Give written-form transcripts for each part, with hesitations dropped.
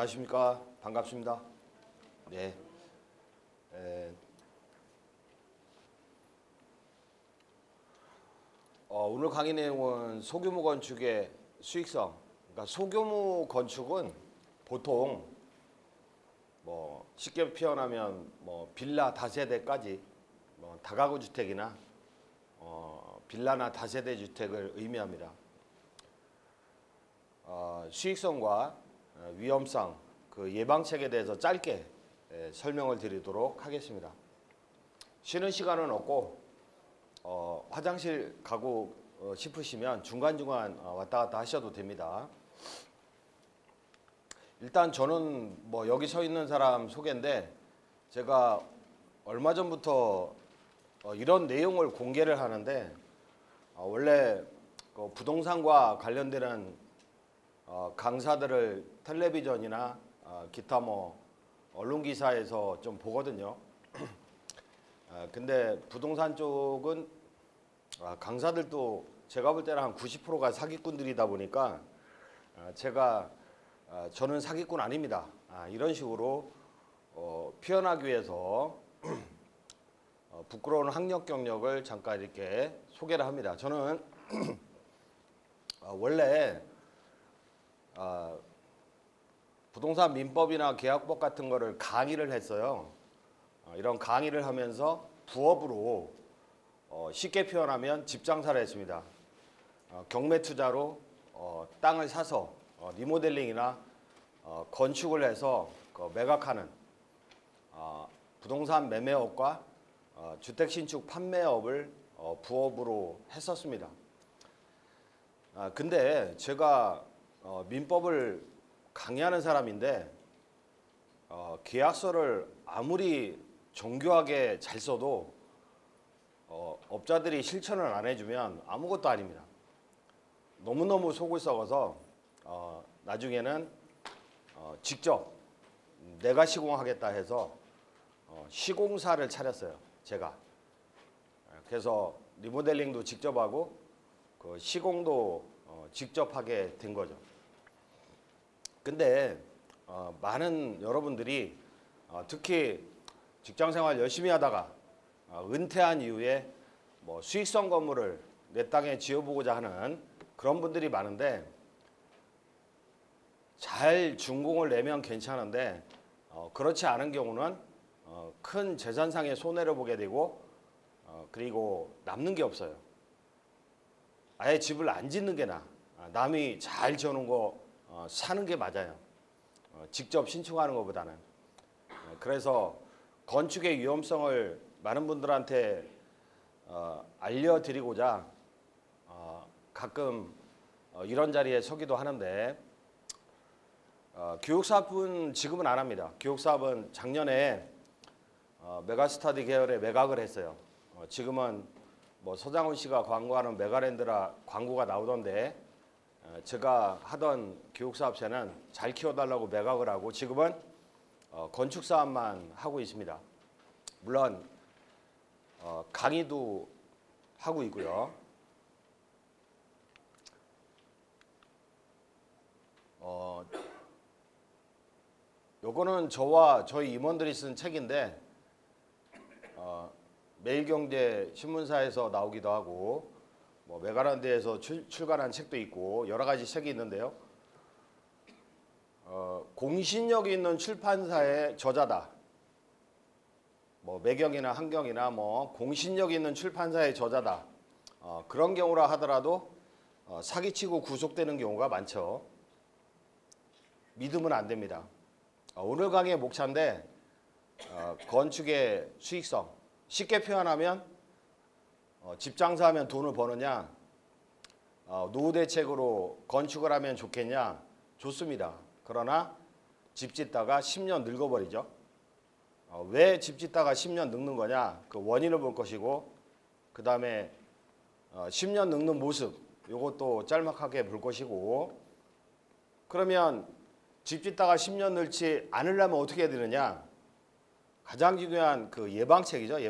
안녕하십니까. 반갑습니다. 네. 오늘 강의 내용은 소규모 건축의 수익성. 그러니까 소규모 건축은 보통 쉽게 표현하면 빌라 다세대까지 다가구 주택이나 빌라나 다세대 주택을 의미합니다. 수익성과 위험성, 그 예방책에 대해서 짧게 설명을 드리도록 하겠습니다. 쉬는 시간은 없고 화장실 가고 싶으시면 중간중간 왔다 갔다 하셔도 됩니다. 일단 저는 여기 서 있는 사람 소개인데, 제가 얼마 전부터 이런 내용을 공개를 하는데, 원래 부동산과 관련되는 강사들을 텔레비전이나 기타 언론 기사에서 좀 보거든요. 근데 부동산 쪽은 강사들도 제가 볼 때는 한 90%가 사기꾼들이다 보니까 저는 사기꾼 아닙니다. 이런 식으로 표현하기 위해서 부끄러운 학력 경력을 잠깐 이렇게 소개를 합니다. 저는 원래 부동산 민법이나 계약법 같은 거를 강의를 했어요. 이런 강의를 하면서 부업으로 쉽게 표현하면 집 장사를 했습니다. 경매 투자로 땅을 사서 리모델링이나 건축을 해서 매각하는 부동산 매매업과 주택 신축 판매업을 부업으로 했었습니다. 근데 제가 민법을 강의하는 사람인데 계약서를 아무리 정교하게 잘 써도 업자들이 실천을 안 해주면 아무것도 아닙니다. 너무너무 속을 썩어서 나중에는 직접 내가 시공하겠다 해서 시공사를 차렸어요. 제가. 그래서 리모델링도 직접 하고 그 시공도 직접 하게 된 거죠. 근데 많은 여러분들이 특히 직장생활 열심히 하다가 은퇴한 이후에 수익성 건물을 내 땅에 지어보고자 하는 그런 분들이 많은데, 잘 준공을 내면 괜찮은데 그렇지 않은 경우는 큰 재산상의 손해를 보게 되고 그리고 남는 게 없어요. 아예 집을 안 짓는 게 나아. 남이 잘 지어놓은 거 사는 게 맞아요. 직접 신축하는 것보다는. 그래서 건축의 위험성을 많은 분들한테 알려드리고자 가끔 이런 자리에 서기도 하는데, 교육사업은 지금은 안 합니다. 교육사업은 작년에 메가스터디 계열의 매각을 했어요. 지금은 서장훈 씨가 광고하는 메가랜드라 광고가 나오던데, 제가 하던 교육사업체는 잘 키워달라고 매각을 하고 지금은 건축사업만 하고 있습니다. 물론 강의도 하고 있고요. 요거는 저와 저희 임원들이 쓴 책인데 매일경제 신문사에서 나오기도 하고 메가랜드에서 출간한 책도 있고 여러 가지 책이 있는데요. 공신력 있는 출판사의 저자다. 매경이나 한경이나 공신력 있는 출판사의 저자다. 그런 경우라 하더라도 사기치고 구속되는 경우가 많죠. 믿으면 안 됩니다. 오늘 강의의 목차인데 건축의 수익성. 쉽게 표현하면 집 장사하면 돈을 버느냐, 노후 대책으로 건축을 하면 좋겠냐, 좋습니다. 그러나 집 짓다가 10년 늙어버리죠. 왜 집 짓다가 10년 늙는 거냐, 그 원인을 볼 것이고, 그 다음에 10년 늙는 모습, 이것도 짤막하게 볼 것이고, 그러면 집 짓다가 10년 늙지 않으려면 어떻게 해야 되느냐, 가장 중요한 그 예방책이죠.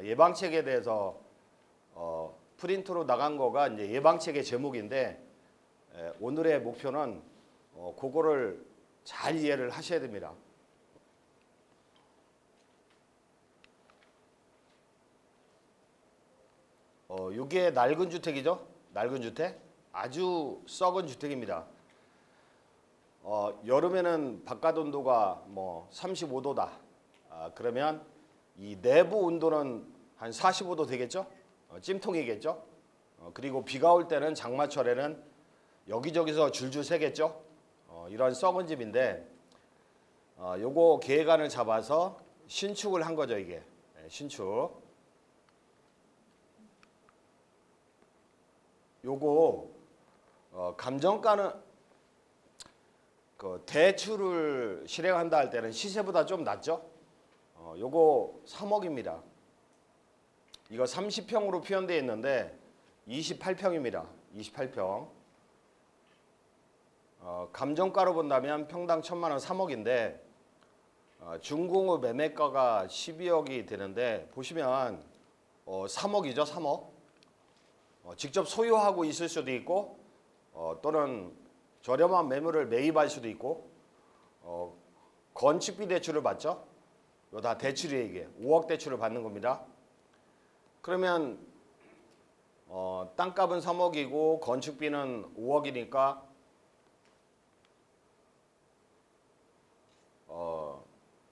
예방책에 대해서 프린트로 나간 거가 이제 예방책의 제목인데, 오늘의 목표는 그거를 잘 이해를 하셔야 됩니다. 이게 낡은 주택이죠. 낡은 주택. 아주 썩은 주택입니다. 여름에는 바깥 온도가 뭐 35도다. 그러면 이 내부 온도는 한 45도 되겠죠? 찜통이겠죠? 그리고 비가 올 때는 장마철에는 여기저기서 줄줄 새겠죠? 이런 썩은 집인데 요거 계획안을 잡아서 신축을 한 거죠, 이게. 신축. 요거 감정가는 그 대출을 실행한다 할 때는 시세보다 좀 낮죠? 요거 3억입니다. 이거 30평으로 표현되어 있는데 28평입니다. 28평. 감정가로 본다면 평당 1,000만 원 3억인데 준공후 매매가가 12억이 되는데 보시면 3억이죠, 3억. 직접 소유하고 있을 수도 있고 또는 저렴한 매물을 매입할 수도 있고 건축비 대출을 받죠. 이거 다 대출이에요. 이게 5억 대출을 받는 겁니다. 그러면 땅값은 3억이고 건축비는 5억이니까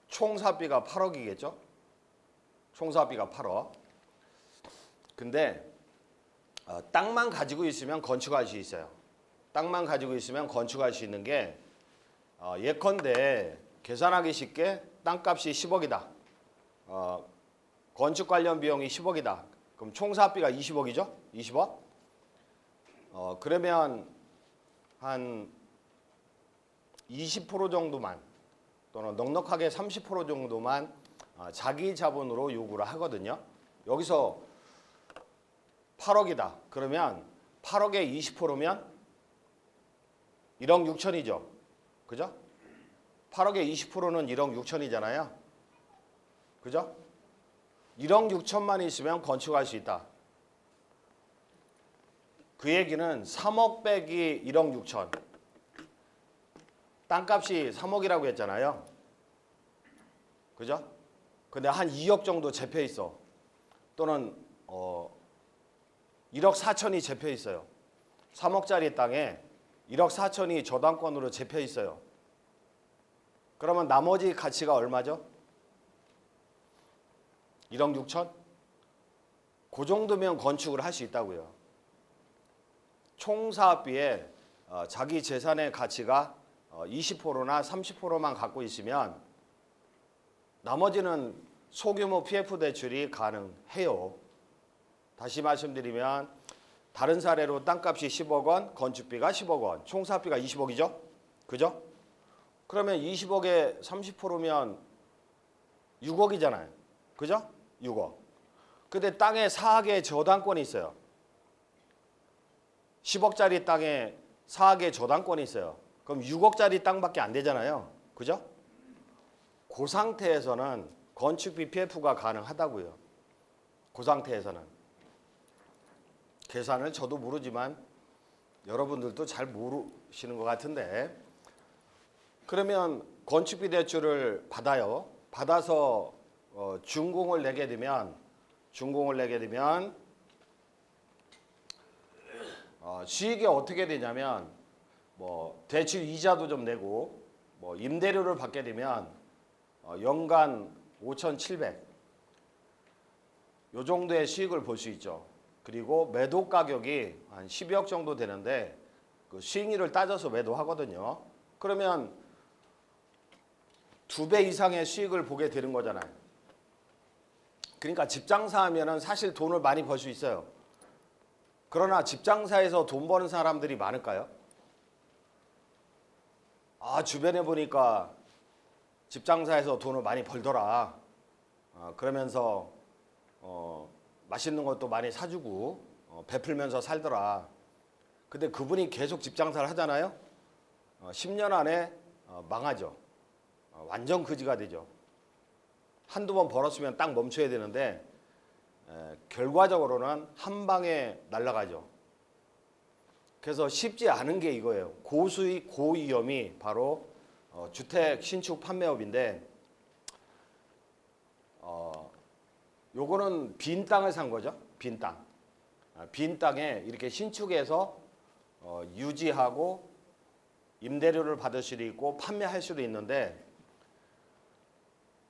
총 사업비가 8억이겠죠. 총 사업비가 8억. 근데 땅만 가지고 있으면 건축할 수 있어요. 땅만 가지고 있으면 건축할 수 있는 게 예컨대 계산하기 쉽게 땅값이 10억이다. 건축 관련 비용이 10억이다. 그럼 총 사업비가 20억이죠? 20억? 그러면 한 20% 정도만 또는 넉넉하게 30% 정도만 자기 자본으로 요구를 하거든요. 여기서 8억이다. 그러면 8억에 20%면 1억 6천이죠. 그죠? 8억에 20%는 1억 6천이잖아요. 그죠? 1억 6천만 있으면 건축할 수 있다. 그 얘기는 3억 빼기 1억 6천. 땅값이 3억이라고 했잖아요. 그죠? 근데 한 2억 정도 잡혀 있어. 또는 1억 4천이 잡혀 있어요. 3억짜리 땅에 1억 4천이 저당권으로 잡혀 있어요. 그러면 나머지 가치가 얼마죠? 1억 6천? 그 정도면 건축을 할 수 있다고요. 총 사업비에 자기 재산의 가치가 20%나 30%만 갖고 있으면 나머지는 소규모 PF 대출이 가능해요. 다시 말씀드리면 다른 사례로 땅값이 10억 원, 건축비가 10억 원, 총 사업비가 20억이죠? 그죠? 그러면 20억에 30%면 6억이잖아요. 그죠? 6억. 근데 땅에 4억의 저당권이 있어요. 10억짜리 땅에 4억의 저당권이 있어요. 그럼 6억짜리 땅밖에 안 되잖아요. 그죠? 그 상태에서는 건축비 PF가 가능하다고요. 그 상태에서는. 계산을 저도 모르지만 여러분들도 잘 모르시는 것 같은데 그러면 건축비 대출을 받아요. 받아서 준공을 내게 되면 수익이 어떻게 되냐면 뭐 대출 이자도 좀 내고 뭐 임대료를 받게 되면 연간 5,700 요 정도의 수익을 볼 수 있죠. 그리고 매도 가격이 한 12억 정도 되는데 그 수익률을 따져서 매도하거든요. 그러면 2배 이상의 수익을 보게 되는 거잖아요. 그러니까 집 장사하면은 사실 돈을 많이 벌 수 있어요. 그러나 집 장사에서 돈 버는 사람들이 많을까요? 주변에 보니까 집 장사에서 돈을 많이 벌더라. 그러면서 맛있는 것도 많이 사주고 베풀면서 살더라. 근데 그분이 계속 집 장사를 하잖아요. 10년 안에 망하죠. 완전 거지가 되죠. 한두 번 벌었으면 딱 멈춰야 되는데 결과적으로는 한 방에 날아가죠. 그래서 쉽지 않은 게 이거예요. 고수익 고위험이 바로 주택 신축 판매업인데 요거는 빈 땅을 산 거죠. 빈 땅. 빈 땅에 이렇게 신축해서 유지하고 임대료를 받을 수도 있고 판매할 수도 있는데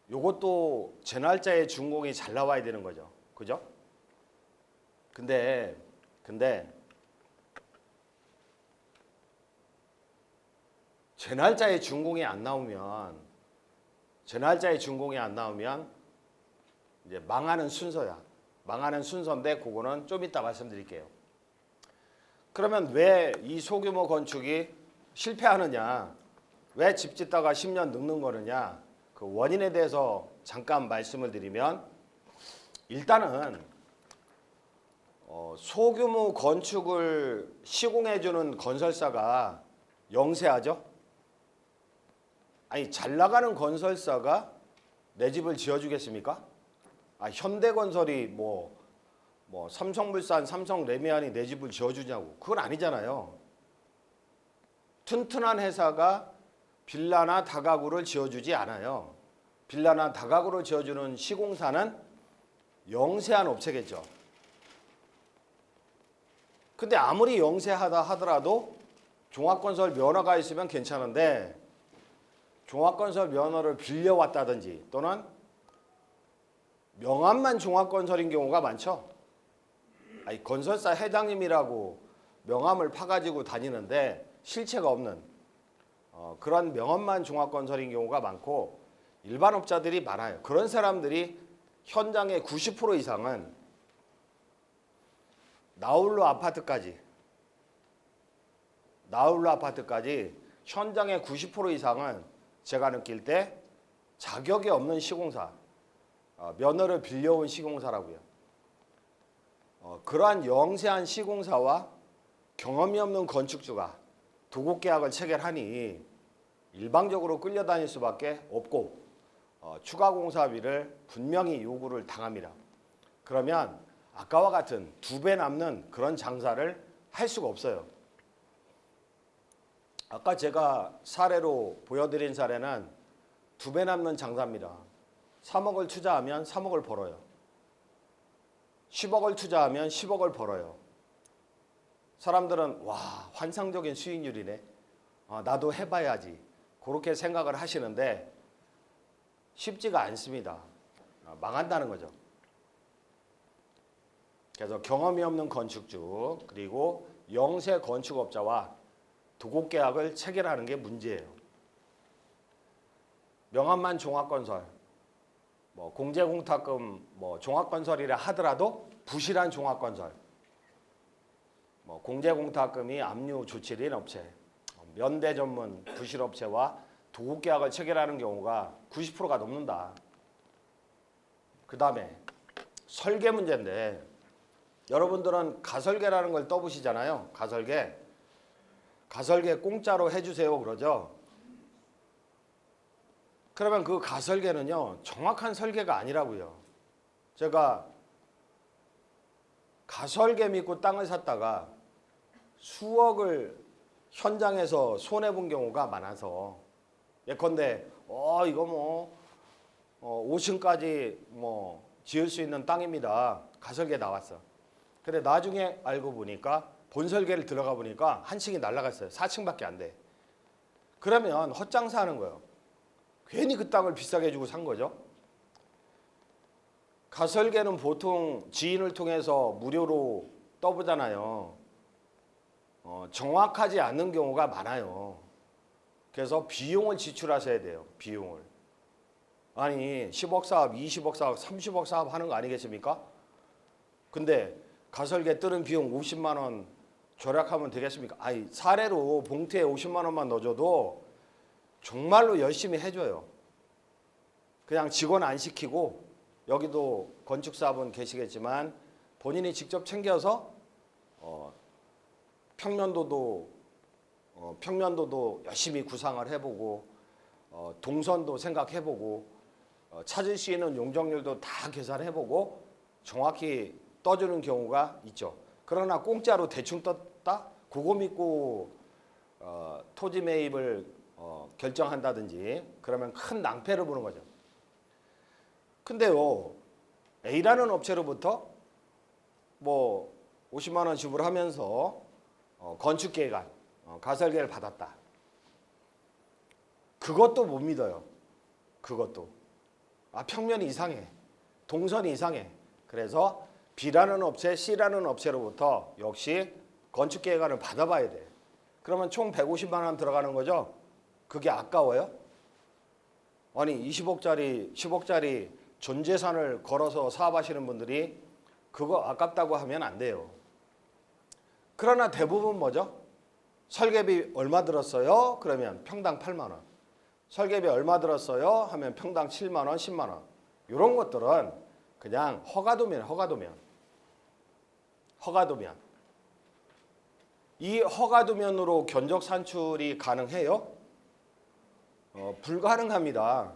요것도 제 날짜에 준공이 잘 나와야 되는 거죠. 그죠? 근데 제 날짜에 준공이 안 나오면 이제 망하는 순서야. 망하는 순서인데 그거는 좀 이따 말씀드릴게요. 그러면 왜 이 소규모 건축이 실패하느냐? 왜 집 짓다가 10년 늙는 거느냐? 그 원인에 대해서 잠깐 말씀을 드리면 일단은 소규모 건축을 시공해주는 건설사가 영세하죠. 아니 잘 나가는 건설사가 내 집을 지어주겠습니까? 현대건설이 뭐 삼성물산, 삼성레미안이 내 집을 지어주냐고. 그건 아니잖아요. 튼튼한 회사가 빌라나 다가구를 지어주지 않아요. 빌라나 다가구를 지어주는 시공사는 영세한 업체겠죠. 근데 아무리 영세하다 하더라도 종합건설 면허가 있으면 괜찮은데 종합건설 면허를 빌려왔다든지 또는 명함만 종합건설인 경우가 많죠. 건설사 회장님이라고 명함을 파가지고 다니는데 실체가 없는 그런 명함만 종합건설인 경우가 많고 일반 업자들이 많아요. 그런 사람들이 현장의 90% 이상은 나홀로 아파트까지 현장의 90% 이상은 제가 느낄 때 자격이 없는 시공사, 면허를 빌려온 시공사라고요. 그러한 영세한 시공사와 경험이 없는 건축주가 도급계약을 체결하니 일방적으로 끌려다닐 수밖에 없고 추가 공사비를 분명히 요구를 당합니다. 그러면 아까와 같은 2배 남는 그런 장사를 할 수가 없어요. 아까 제가 사례로 보여드린 사례는 2배 남는 장사입니다. 3억을 투자하면 3억을 벌어요. 10억을 투자하면 10억을 벌어요. 사람들은 와, 환상적인 수익률이네. 나도 해봐야지. 그렇게 생각을 하시는데 쉽지가 않습니다. 망한다는 거죠. 그래서 경험이 없는 건축주 그리고 영세 건축업자와 도급계약을 체결하는 게 문제예요. 명함만 종합건설, 공제공탁금 종합건설이라 하더라도 부실한 종합건설, 공제공탁금이 압류 조치된 업체, 면대 전문 부실업체와 도급계약을 체결하는 경우가 90%가 넘는다. 그 다음에 설계 문제인데 여러분들은 가설계라는 걸 떠보시잖아요. 가설계 공짜로 해주세요 그러죠. 그러면 그 가설계는요 정확한 설계가 아니라고요. 제가 가설계 믿고 땅을 샀다가 수억을 현장에서 손해본 경우가 많아서 예컨대 이거 5층까지 지을 수 있는 땅입니다. 가설계 나왔어. 근데 나중에 알고 보니까 본설계를 들어가 보니까 한 층이 날라갔어요. 4층밖에 안 돼. 그러면 헛장사하는 거예요. 괜히 그 땅을 비싸게 주고 산 거죠. 가설계는 보통 지인을 통해서 무료로 떠보잖아요. 정확하지 않는 경우가 많아요. 그래서 비용을 지출하셔야 돼요. 비용을. 아니 10억 사업, 20억 사업, 30억 사업 하는 거 아니겠습니까? 근데 가설계 뜨는 비용 50만 원 절약하면 되겠습니까? 사례로 봉투에 50만 원만 넣어줘도 정말로 열심히 해줘요. 그냥 직원 안 시키고 여기도 건축사분 계시겠지만 본인이 직접 챙겨서 평면도도 열심히 구상을 해보고 동선도 생각해보고 찾을 수 있는 용적률도 다 계산해보고 정확히 떠주는 경우가 있죠. 그러나 공짜로 대충 떴다? 그거 믿고 토지 매입을 결정한다든지 그러면 큰 낭패를 보는 거죠. 근데요, A라는 업체로부터 뭐 50만 원 지불하면서 건축계획안, 가설계를 받았다. 그것도 못 믿어요. 그것도. 평면이 이상해. 동선이 이상해. 그래서 B라는 업체, C라는 업체로부터 역시 건축계획안을 받아봐야 돼. 그러면 총 150만 원 들어가는 거죠. 그게 아까워요? 아니 20억짜리, 10억짜리 전재산을 걸어서 사업하시는 분들이 그거 아깝다고 하면 안 돼요. 그러나 대부분 뭐죠? 설계비 얼마 들었어요? 그러면 평당 8만 원. 설계비 얼마 들었어요? 하면 평당 7만 원, 10만 원. 이런 것들은 그냥 허가도면. 이 허가도면으로 견적 산출이 가능해요? 불가능합니다.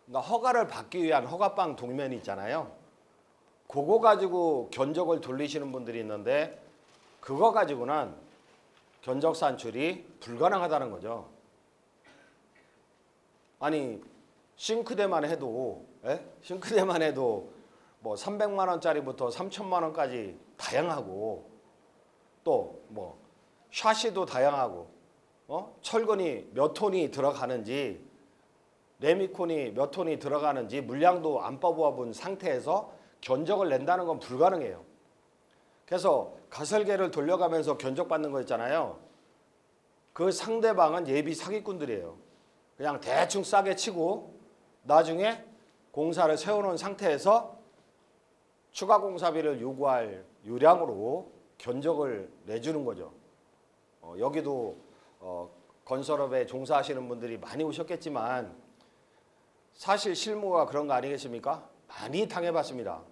그러니까 허가를 받기 위한 허가방 도면이 있잖아요. 그거 가지고 견적을 돌리시는 분들이 있는데 그거 가지고는 견적 산출이 불가능하다는 거죠. 아니 싱크대만 해도 뭐 300만 원짜리부터 3천만 원까지 다양하고 또 뭐 샤시도 다양하고 철근이 몇 톤이 들어가는지 레미콘이 몇 톤이 들어가는지 물량도 안 뽑아본 상태에서 견적을 낸다는 건 불가능해요. 그래서 가설계를 돌려가면서 견적받는 거 있잖아요. 그 상대방은 예비 사기꾼들이에요. 그냥 대충 싸게 치고 나중에 공사를 세워놓은 상태에서 추가 공사비를 요구할 요량으로 견적을 내주는 거죠. 여기도 건설업에 종사하시는 분들이 많이 오셨겠지만 사실 실무가 그런 거 아니겠습니까? 많이 당해봤습니다.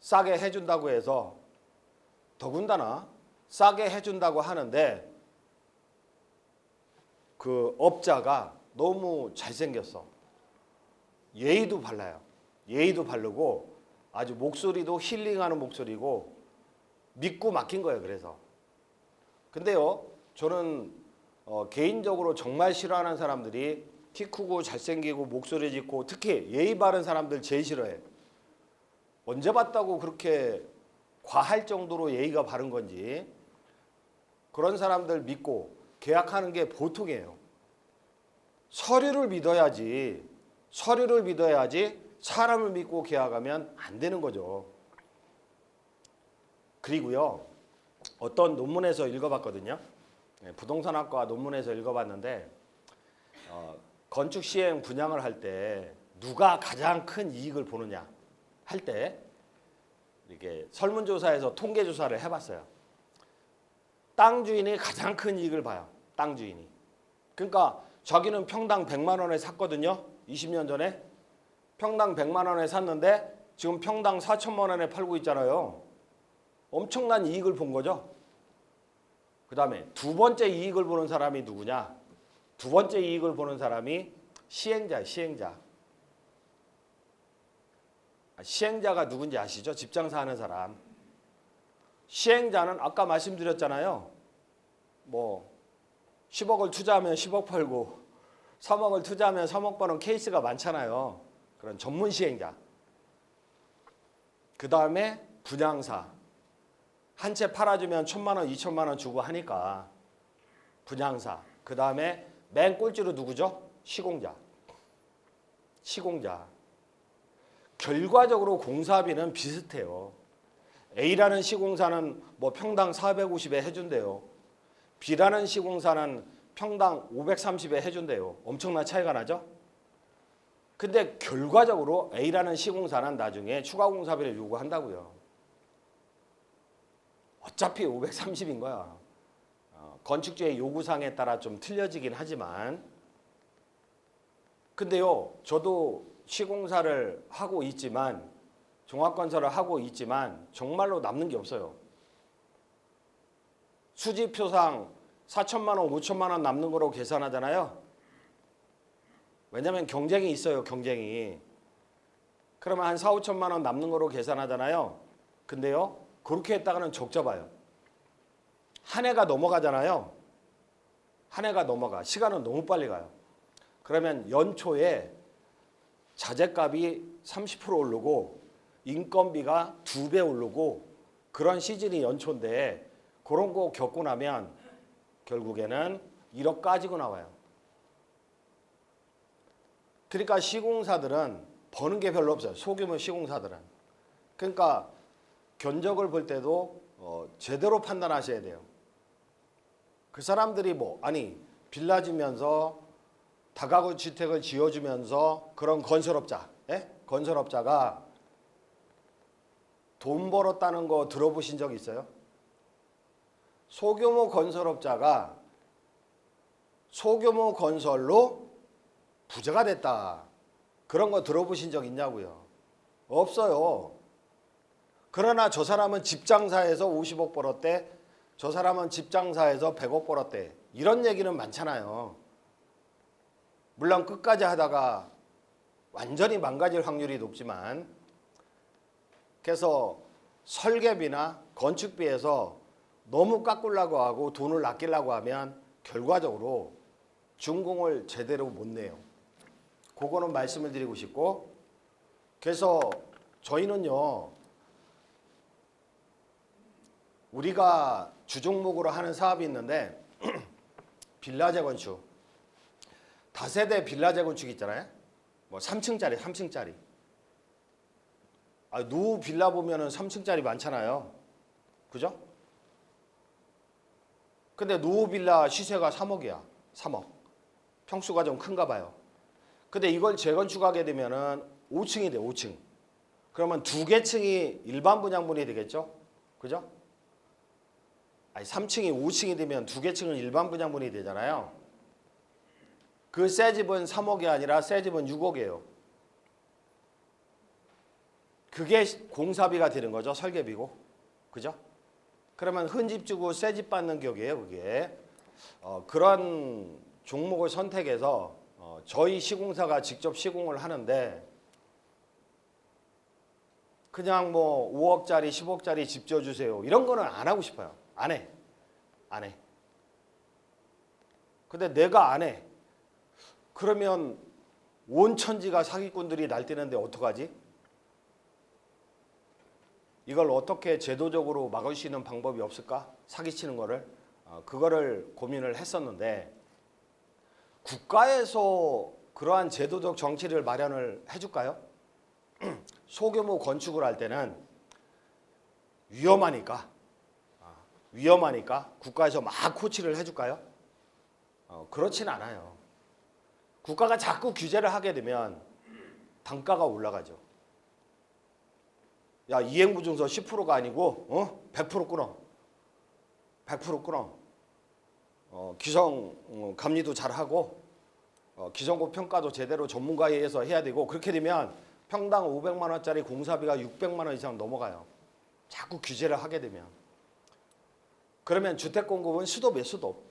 싸게 해준다고 해서 더군다나 싸게 해준다고 하는데 그 업자가 너무 잘생겼어. 예의도 발라요. 예의도 바르고 아주 목소리도 힐링하는 목소리고 믿고 맡긴 거예요. 그래서 근데요, 저는 개인적으로 정말 싫어하는 사람들이 키 크고 잘생기고 목소리 짙고 특히 예의 바른 사람들 제일 싫어해. 언제 봤다고 그렇게 과할 정도로 예의가 바른 건지. 그런 사람들 믿고 계약하는 게 보통이에요. 서류를 믿어야지 사람을 믿고 계약하면 안 되는 거죠. 그리고요, 어떤 논문에서 읽어봤거든요. 부동산학과 논문에서 읽어봤는데 건축 시행 분양을 할 때 누가 가장 큰 이익을 보느냐 할 때 이렇게 설문조사에서 통계조사를 해봤어요. 땅 주인이 가장 큰 이익을 봐요. 땅 주인이. 그러니까 자기는 평당 100만 원에 샀거든요. 20년 전에 평당 100만 원에 샀는데 지금 평당 4천만 원에 팔고 있잖아요. 엄청난 이익을 본 거죠. 그 다음에 두 번째 이익을 보는 사람이 누구냐? 두 번째 이익을 보는 사람이 시행자. 시행자가 누군지 아시죠? 집장사 하는 사람. 시행자는 아까 말씀드렸잖아요. 뭐 10억을 투자하면 10억 팔고 3억을 투자하면 3억 버는 케이스가 많잖아요. 그런 전문 시행자. 그 다음에 분양사. 한 채 팔아주면 1,000만 원, 2천만 원 주고 하니까 분양사. 그 다음에 맨 꼴찌로 누구죠? 시공자. 결과적으로 공사비는 비슷해요. A라는 시공사는 뭐 평당 450에 해준대요. B라는 시공사는 평당 530에 해준대요. 엄청난 차이가 나죠? 근데 결과적으로 A라는 시공사는 나중에 추가 공사비를 요구한다고요. 어차피 530인 거야. 건축주의 요구사항에 따라 좀 틀려지긴 하지만 근데요, 저도 시공사를 하고 있지만 종합건설을 하고 있지만 정말로 남는 게 없어요. 수지표상 4천만 원, 5천만 원 남는 거로 계산하잖아요. 왜냐하면 경쟁이 있어요. 경쟁이. 그러면 한 4, 5천만 원 남는 거로 계산하잖아요. 근데요, 그렇게 했다가는 적자 봐요. 한 해가 넘어가잖아요. 한 해가 넘어가. 시간은 너무 빨리 가요. 그러면 연초에 자재값이 30% 오르고 인건비가 2배 오르고 그런 시즌이 연초인데 그런 거 겪고 나면 결국에는 1억 까지고 나와요. 그러니까 시공사들은 버는 게 별로 없어요. 소규모 시공사들은. 그러니까 견적을 볼 때도 제대로 판단하셔야 돼요. 그 사람들이 빌라 지면서 다가구 주택을 지어주면서 그런 건설업자, 건설업자가 돈 벌었다는 거 들어보신 적 있어요? 소규모 건설업자가 소규모 건설로 부자가 됐다. 그런 거 들어보신 적 있냐고요? 없어요. 그러나 저 사람은 집장사에서 50억 벌었대. 저 사람은 집장사에서 100억 벌었대. 이런 얘기는 많잖아요. 물론 끝까지 하다가 완전히 망가질 확률이 높지만 그래서 설계비나 건축비에서 너무 깎으려고 하고 돈을 아끼려고 하면 결과적으로 준공을 제대로 못 내요. 그거는 말씀을 드리고 싶고 그래서 저희는요. 우리가 주종목으로 하는 사업이 있는데 빌라 재건축 다세대 빌라 재건축 있잖아요. 3층짜리. 노후 빌라 보면은 3층짜리 많잖아요. 그죠? 근데 노후 빌라 시세가 3억이야. 3억. 평수가 좀 큰가 봐요. 근데 이걸 재건축하게 되면은 5층이 돼, 5층. 그러면 2개 층이 일반 분양분이 되겠죠? 그죠? 3층이 5층이 되면 2개 층은 일반 분양분이 되잖아요. 그 새 집은 3억이 아니라 새 집은 6억이에요. 그게 공사비가 되는 거죠. 설계비고. 그죠? 그러면 흔집 주고 새 집 받는 격이에요. 그게. 그런 종목을 선택해서 저희 시공사가 직접 시공을 하는데 그냥 5억짜리 10억짜리 집 지어주세요. 이런 거는 안 하고 싶어요. 안 해. 근데 내가 안 해. 그러면 온 천지가 사기꾼들이 날뛰는데 어떡하지? 이걸 어떻게 제도적으로 막을 수 있는 방법이 없을까? 사기치는 거를. 그거를 고민을 했었는데 국가에서 그러한 제도적 정치를 마련을 해줄까요? 소규모 건축을 할 때는 위험하니까 국가에서 막 코치를 해줄까요? 그렇진 않아요. 국가가 자꾸 규제를 하게 되면 단가가 올라가죠. 야, 이행부증서 10%가 아니고 100% 끊어. 100% 끊어. 기성 감리도 잘하고 기성고 평가도 제대로 전문가에 의해서 해야 되고 그렇게 되면 평당 500만 원짜리 공사비가 600만 원 이상 넘어가요. 자꾸 규제를 하게 되면. 그러면 주택 공급은 수도몇 수도.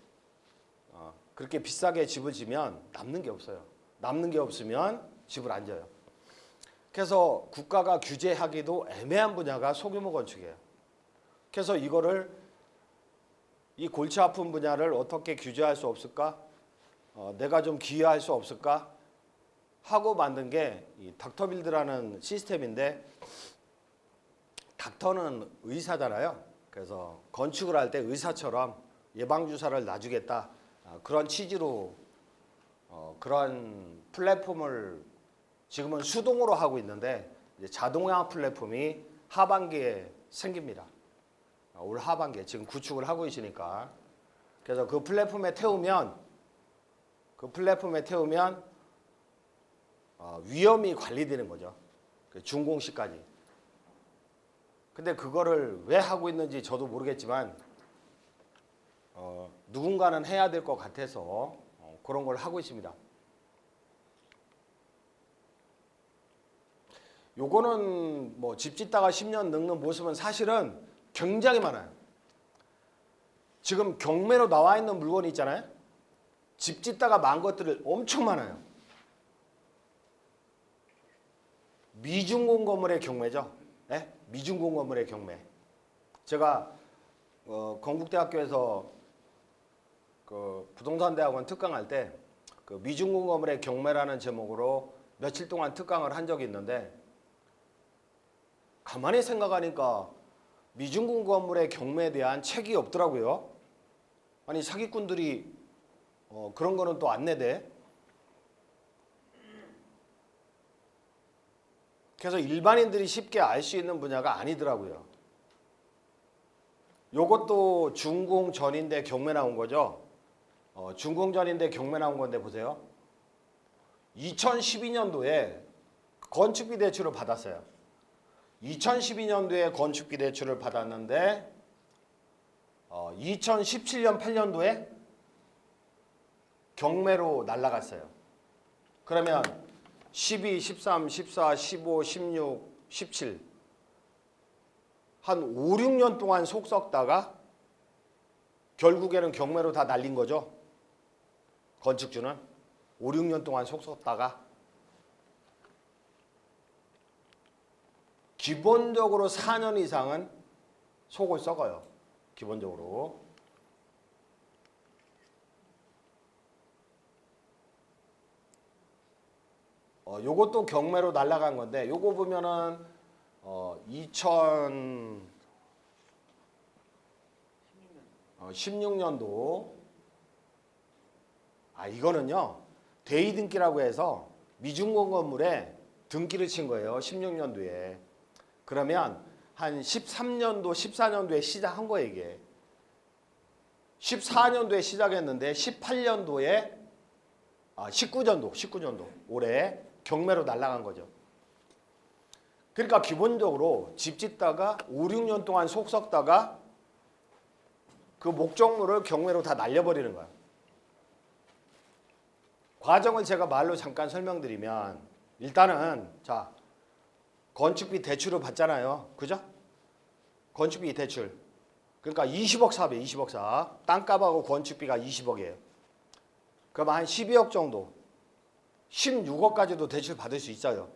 그렇게 비싸게 집을 지면 남는 게 없어요. 남는 게 없으면 집을 안 져요. 그래서 국가가 규제하기도 애매한 분야가 소규모 건축이에요. 그래서 이 골치 아픈 분야를 어떻게 규제할 수 없을까? 내가 좀 기여할 수 없을까? 하고 만든 게 이 닥터빌드라는 시스템인데 닥터는 의사잖아요. 그래서 건축을 할 때 의사처럼 예방주사를 놔주겠다. 그런 취지로 그런 플랫폼을 지금은 수동으로 하고 있는데 이제 자동화 플랫폼이 하반기에 생깁니다. 올 하반기에 지금 구축을 하고 있으니까 그래서 그 플랫폼에 태우면 위험이 관리되는 거죠. 준공 시까지. 근데 그거를 왜 하고 있는지 저도 모르겠지만 누군가는 해야 될 것 같아서 그런 걸 하고 있습니다. 요거는 집 짓다가 10년 늙는 모습은 사실은 굉장히 많아요. 지금 경매로 나와 있는 물건이 있잖아요. 집 짓다가 만 것들을 엄청 많아요. 미준공 건물의 경매죠. 네? 미준공 건물의 경매. 제가 건국대학교에서 그 부동산 대학원 특강할 때 그 미중공 건물의 경매라는 제목으로 며칠 동안 특강을 한 적이 있는데 가만히 생각하니까 미중공 건물의 경매에 대한 책이 없더라고요. 아니 사기꾼들이 그런 거는 또 안 내대. 그래서 일반인들이 쉽게 알 수 있는 분야가 아니더라고요. 요것도 준공 전인데 경매 나온 거죠. 준공 전인데 경매 나온 건데 보세요. 2012년도에 건축비 대출을 받았어요. 2012년도에 건축비 대출을 받았는데 2017년 8년도에 경매로 날라갔어요. 그러면 12, 13, 14, 15, 16, 17 한 5, 6년 동안 속 썩다가 결국에는 경매로 다 날린 거죠. 건축주는 5, 6년 동안 속 썩다가 기본적으로 4년 이상은 속을 썩어요. 기본적으로. 요것도 경매로 날라간 건데 요거 보면은 2016년도 이거는요 대의 등기라고 해서 미중공 건물에 등기를 친 거예요. 16년도에. 그러면 한 13년도 14년도에 시작한 거예요. 이게 14년도에 시작했는데 18년도에 19년도 올해 경매로 날아간 거죠. 그러니까 기본적으로 집 짓다가 5, 6년 동안 속 썩다가 그 목적물을 경매로 다 날려버리는 거야. 과정을 제가 말로 잠깐 설명드리면 일단은 자 건축비 대출을 받잖아요. 그죠? 건축비 대출. 그러니까 20억 사업이에요. 20억 사업. 땅값하고 건축비가 20억이에요. 그럼 한 12억 정도 16억까지도 대출 받을 수 있어요.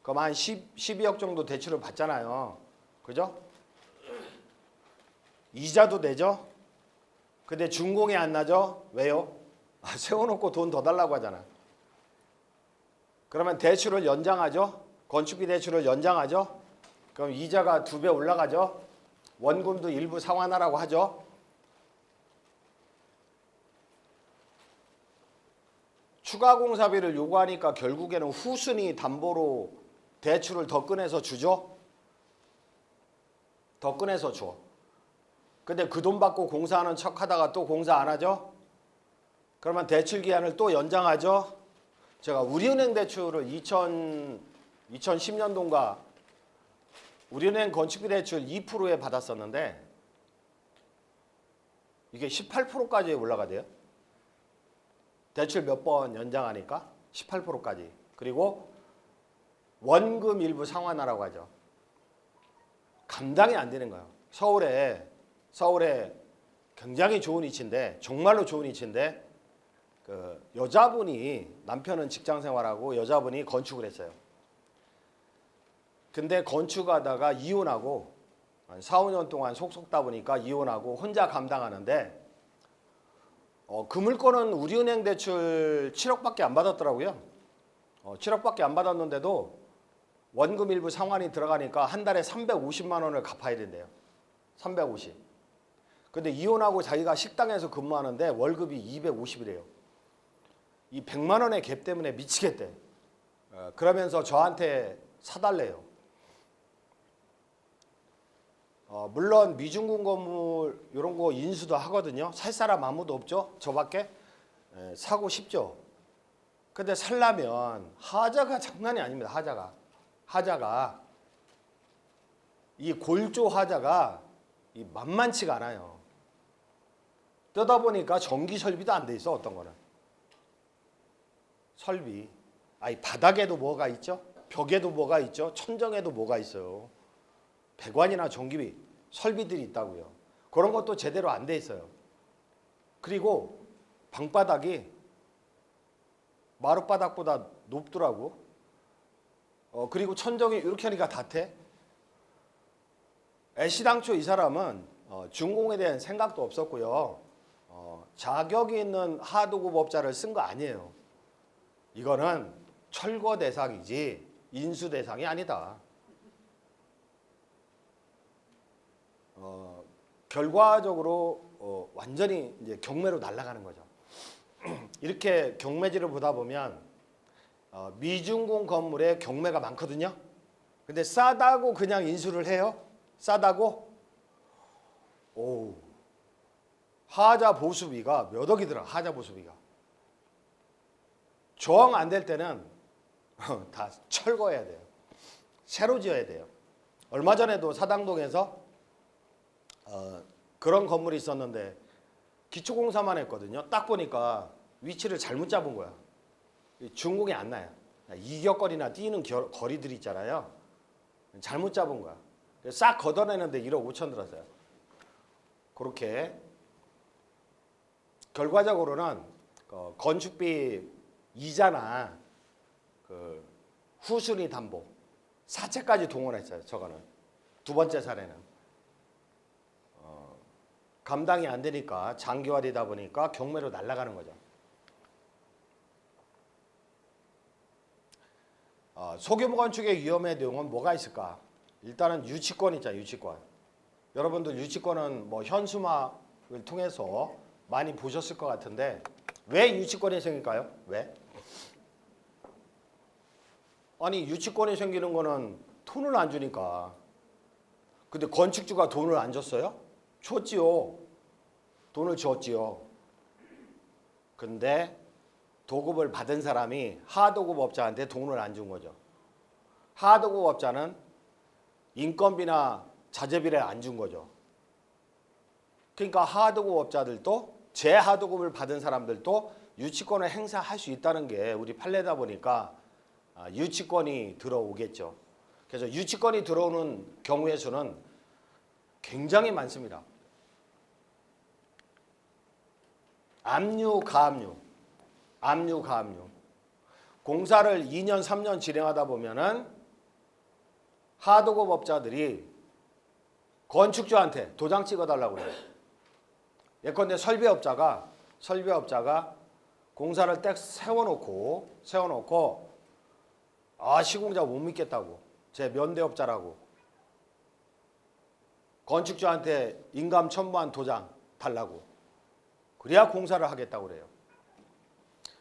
그럼 한 12억 정도 대출을 받잖아요. 그죠? 이자도 내죠? 근데 준공이 안 나죠? 왜요? 세워놓고 돈 더 달라고 하잖아. 그러면 대출을 연장하죠? 건축비 대출을 연장하죠? 그럼 이자가 2배 올라가죠? 원금도 일부 상환하라고 하죠? 추가 공사비를 요구하니까 결국에는 후순위 담보로 대출을 더 꺼내서 주죠? 더 꺼내서 줘. 근데 그 돈 받고 공사하는 척 하다가 또 공사 안 하죠? 그러면 대출 기한을 또 연장하죠? 제가 우리은행 대출을 2010년도인가 우리은행 건축비 대출 2%에 받았었는데 이게 18%까지 올라가대요. 대출 몇 번 연장하니까 18%까지. 그리고 원금 일부 상환하라고 하죠. 감당이 안 되는 거예요. 서울에 굉장히 좋은 위치인데 정말로 좋은 위치인데 그 여자분이 남편은 직장 생활하고 여자분이 건축을 했어요. 근데 건축하다가 이혼하고 한 4, 5년 동안 속 썩다 보니까 이혼하고 혼자 감당하는데 그 물건은 우리은행 대출 7억밖에 안 받았더라고요. 7억밖에 안 받았는데도 원금 일부 상환이 들어가니까 한 달에 350만 원을 갚아야 된대요. 350. 근데 이혼하고 자기가 식당에서 근무하는데 월급이 250이래요. 이 100만 원의 갭 때문에 미치겠대. 그러면서 저한테 사달래요. 물론 미중공 건물 이런 거 인수도 하거든요. 살 사람 아무도 없죠. 저밖에. 사고 싶죠. 근데 살려면 하자가 장난이 아닙니다. 하자가 이 골조 하자가 이 만만치가 않아요. 뜯어 보니까 전기 설비도 안 돼 있어. 어떤 거는 설비. 바닥에도 뭐가 있죠? 벽에도 뭐가 있죠? 천정에도 뭐가 있어요? 배관이나 전기비 설비들이 있다고요. 그런 것도 제대로 안 돼 있어요. 그리고 방바닥이 마룻바닥보다 높더라고. 그리고 천정이 이렇게 하니까 닿대. 애시당초 이 사람은 준공에 대한 생각도 없었고요. 자격이 있는 하도급업자를 쓴 거 아니에요. 이거는 철거 대상이지 인수 대상이 아니다. 결과적으로 완전히 이제 경매로 날아가는 거죠. 이렇게 경매지를 보다 보면 미준공 건물에 경매가 많거든요. 근데 싸다고 그냥 인수를 해요? 싸다고? 오, 하자 보수비가 몇 억이더라. 하자 보수비가. 조항 안 될 때는 다 철거해야 돼요. 새로 지어야 돼요. 얼마 전에도 사당동에서 그런 건물이 있었는데 기초공사만 했거든요. 딱 보니까 위치를 잘못 잡은 거야. 준공이 안 나요. 이격거리나 뛰는 거리들 있잖아요. 잘못 잡은 거야. 싹 걷어내는데 1억 5천 들었어요. 그렇게 결과적으로는 건축비 이자나 그 후순위 담보 사채까지 동원했어요. 저거는 두 번째 사례는 감당이 안 되니까 장기화되다 보니까 경매로 날아가는 거죠. 소규모 건축의 위험의 내용은 뭐가 있을까? 일단은 유치권 있잖아요. 유치권. 여러분들 유치권은 뭐 현수막을 통해서 많이 보셨을 것 같은데 왜 유치권이 생길까요? 왜? 아니 유치권이 생기는 거는 돈을 안 주니까. 근데 건축주가 돈을 안 줬어요? 줬지요. 돈을 줬지요. 근데 도급을 받은 사람이 하도급업자한테 돈을 안 준 거죠. 하도급업자는 인건비나 자재비를 안 준 거죠. 그러니까 하도급업자들도 재하도급을 받은 사람들도 유치권을 행사할 수 있다는 게 우리 판례다 보니까 유치권이 들어오겠죠. 그래서 유치권이 들어오는 경우의 수는 굉장히 많습니다. 압류, 가압류, 압류, 가압류. 공사를 2년, 3년 진행하다 보면은 하도급업자들이 건축주한테 도장 찍어달라고 그래요. 예컨대 설비업자가 공사를 딱 세워놓고 시공자 못 믿겠다고 제 면대업자라고 건축주한테 인감 첨부한 도장 달라고 그래야 공사를 하겠다고 그래요.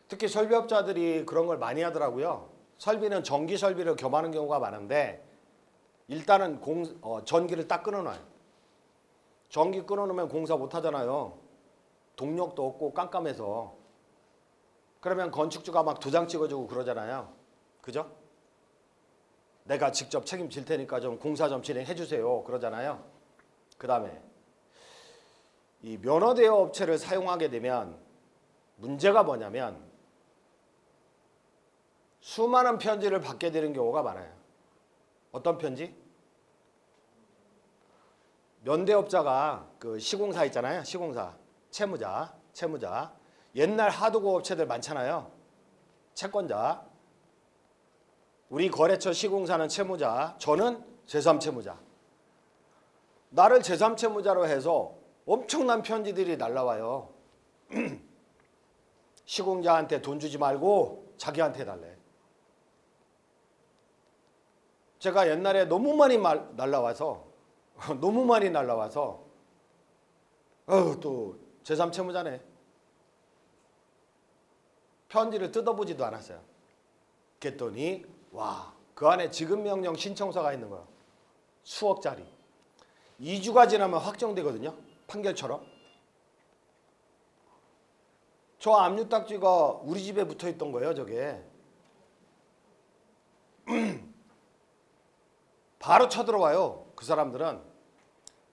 특히 설비업자들이 그런 걸 많이 하더라고요. 설비는 전기 설비를 겸하는 경우가 많은데 일단은 전기를 딱 끊어놔요. 전기 끊어놓으면 공사 못 하잖아요. 동력도 없고 깜깜해서. 그러면 건축주가 막 도장 찍어주고 그러잖아요. 그죠? 내가 직접 책임질 테니까 좀 공사 좀 진행해 주세요. 그러잖아요. 그 다음에 이 면허대여 업체를 사용하게 되면 문제가 뭐냐면 수많은 편지를 받게 되는 경우가 많아요. 어떤 편지? 면대업자가 그 시공사 있잖아요. 시공사, 채무자. 옛날 하도급 업체들 많잖아요. 채권자. 우리 거래처 시공사는 채무자, 저는 제3채무자. 나를 제3채무자로 해서 엄청난 편지들이 날라와요. 시공자한테 돈 주지 말고 자기한테 달래. 제가 옛날에 너무 많이 날라와서 또 제3채무자네. 편지를 뜯어보지도 않았어요. 그랬더니 그 안에 지급명령 신청서가 있는 거야. 수억짜리. 2주가 지나면 확정되거든요. 판결처럼. 저 압류딱지가 우리 집에 붙어있던 거예요. 저게. 바로 쳐들어와요. 그 사람들은.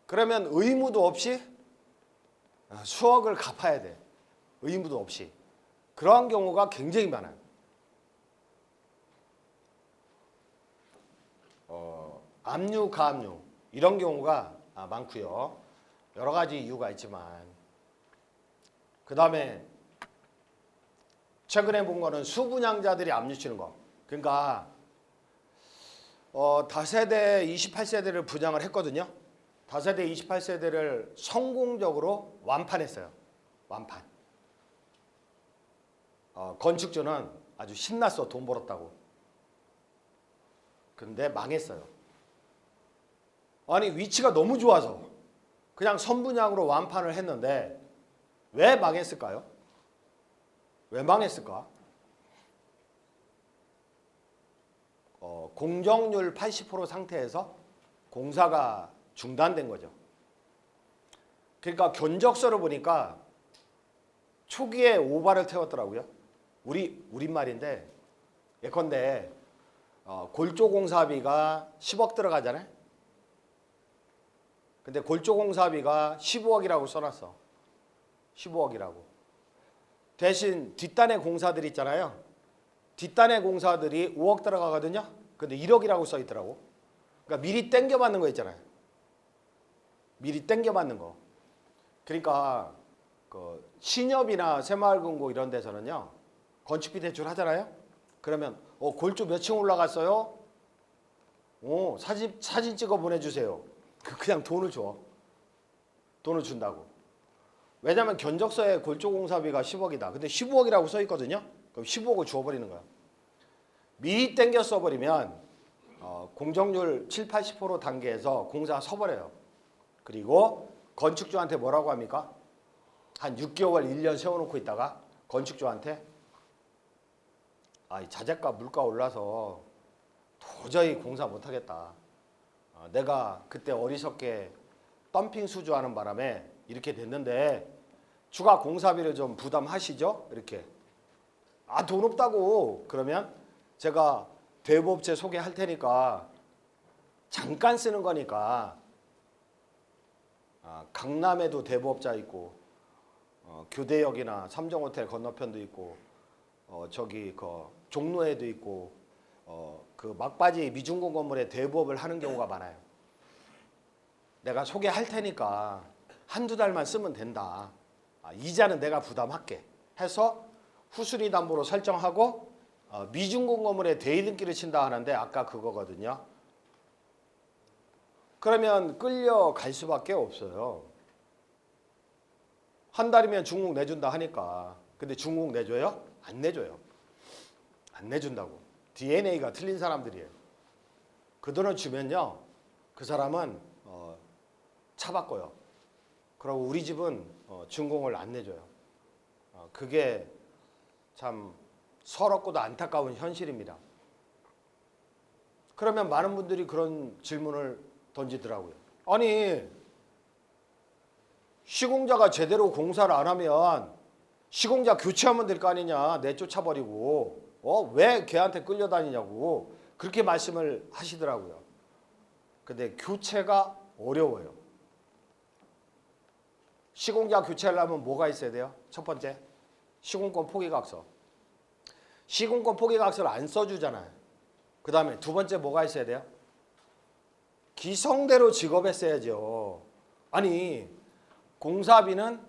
그러면 의무도 없이 수억을 갚아야 돼. 의무도 없이. 그러한 경우가 굉장히 많아요. 압류, 가압류 이런 경우가 많고요. 여러 가지 이유가 있지만 그 다음에 최근에 본 거는 수분양자들이 압류 치는 거. 그러니까 다세대 28세대를 분양을 했거든요. 다세대 28세대를 성공적으로 완판했어요. 완판. 건축주는 아주 신났어. 돈 벌었다고. 근데 망했어요. 아니 위치가 너무 좋아서 그냥 선분양으로 완판을 했는데 왜 망했을까요? 왜 망했을까? 공정률 80% 상태에서 공사가 중단된 거죠. 그러니까 견적서를 보니까 초기에 오바를 태웠더라고요. 우리말인데 예컨대 골조 공사비가 10억 들어가잖아요. 근데 골조 공사비가 15억이라고 써놨어. 15억이라고. 대신 뒷단의 공사들 있잖아요. 뒷단의 공사들이 5억 들어가거든요. 근데 1억이라고 써 있더라고. 그러니까 미리 땡겨받는 거 있잖아요. 미리 땡겨받는 거. 그러니까 그 신협이나 새마을금고 이런 데서는요. 건축비 대출 하잖아요. 그러면 골조 몇 층 올라갔어요? 사진 찍어 보내주세요. 그냥 돈을 줘. 돈을 준다고. 왜냐하면 견적서에 골조 공사비가 10억이다. 근데 15억이라고 써 있거든요. 그럼 15억을 주어버리는 거야. 미리 땡겨 써버리면 공정률 7, 80% 단계에서 공사가 서버려요. 그리고 건축주한테 뭐라고 합니까? 한 6개월, 1년 세워놓고 있다가 건축주한테 자재가 물가 올라서 도저히 공사 못하겠다. 내가 그때 어리석게 덤핑 수주하는 바람에 이렇게 됐는데 추가 공사비를 좀 부담하시죠? 이렇게. 돈 없다고. 그러면 제가 대부업체 소개할 테니까 잠깐 쓰는 거니까 강남에도 대부업자 있고 교대역이나 삼정호텔 건너편도 있고 저기 종로에도 있고 그 막바지 미중공 건물에 대부업을 하는 경우가 많아요. 내가 소개할 테니까 한두 달만 쓰면 된다. 이자는 내가 부담할게 해서 후순위 담보로 설정하고 미중공 건물에 대이등기를 친다 하는데 아까 그거거든요. 그러면 끌려갈 수밖에 없어요. 한 달이면 중국 내준다 하니까. 근데 중국 내줘요? 안 내줘요. 안 내준다고. DNA가 틀린 사람들이에요. 그 돈을 주면요. 그 사람은 차 바꿔요. 그리고 우리 집은 준공을 안 내줘요. 그게 참 서럽고도 안타까운 현실입니다. 그러면 많은 분들이 그런 질문을 던지더라고요. 아니 시공자가 제대로 공사를 안 하면 시공자 교체하면 될 거 아니냐. 내쫓아버리고 왜 걔한테 끌려다니냐고 그렇게 말씀을 하시더라고요. 근데 교체가 어려워요. 시공자 교체하려면 뭐가 있어야 돼요? 첫 번째, 시공권 포기각서. 시공권 포기각서를 안 써주잖아요. 그 다음에 두 번째 뭐가 있어야 돼요? 기성대로 직업했어야죠. 아니 공사비는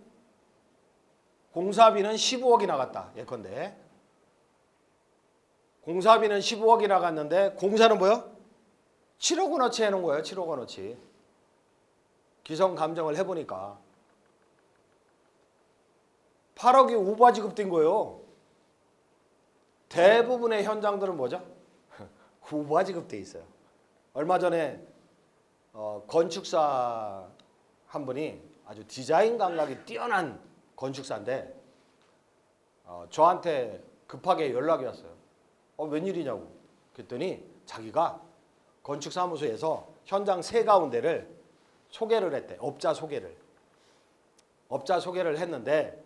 15억이 나갔다. 예컨대 공사비는 15억이 나갔는데 공사는 뭐요? 7억 원어치 해놓은 거예요. 7억 원어치. 기성 감정을 해보니까 8억이 오바 지급된 거예요. 대부분의 현장들은 뭐죠? 오바 지급돼 있어요. 얼마 전에 건축사 한 분이 아주 디자인 감각이 뛰어난 건축사인데 저한테 급하게 연락이 왔어요. 웬일이냐고. 그랬더니 자기가 건축사무소에서 현장 3가운데를 소개를 했대. 업자 소개를 했는데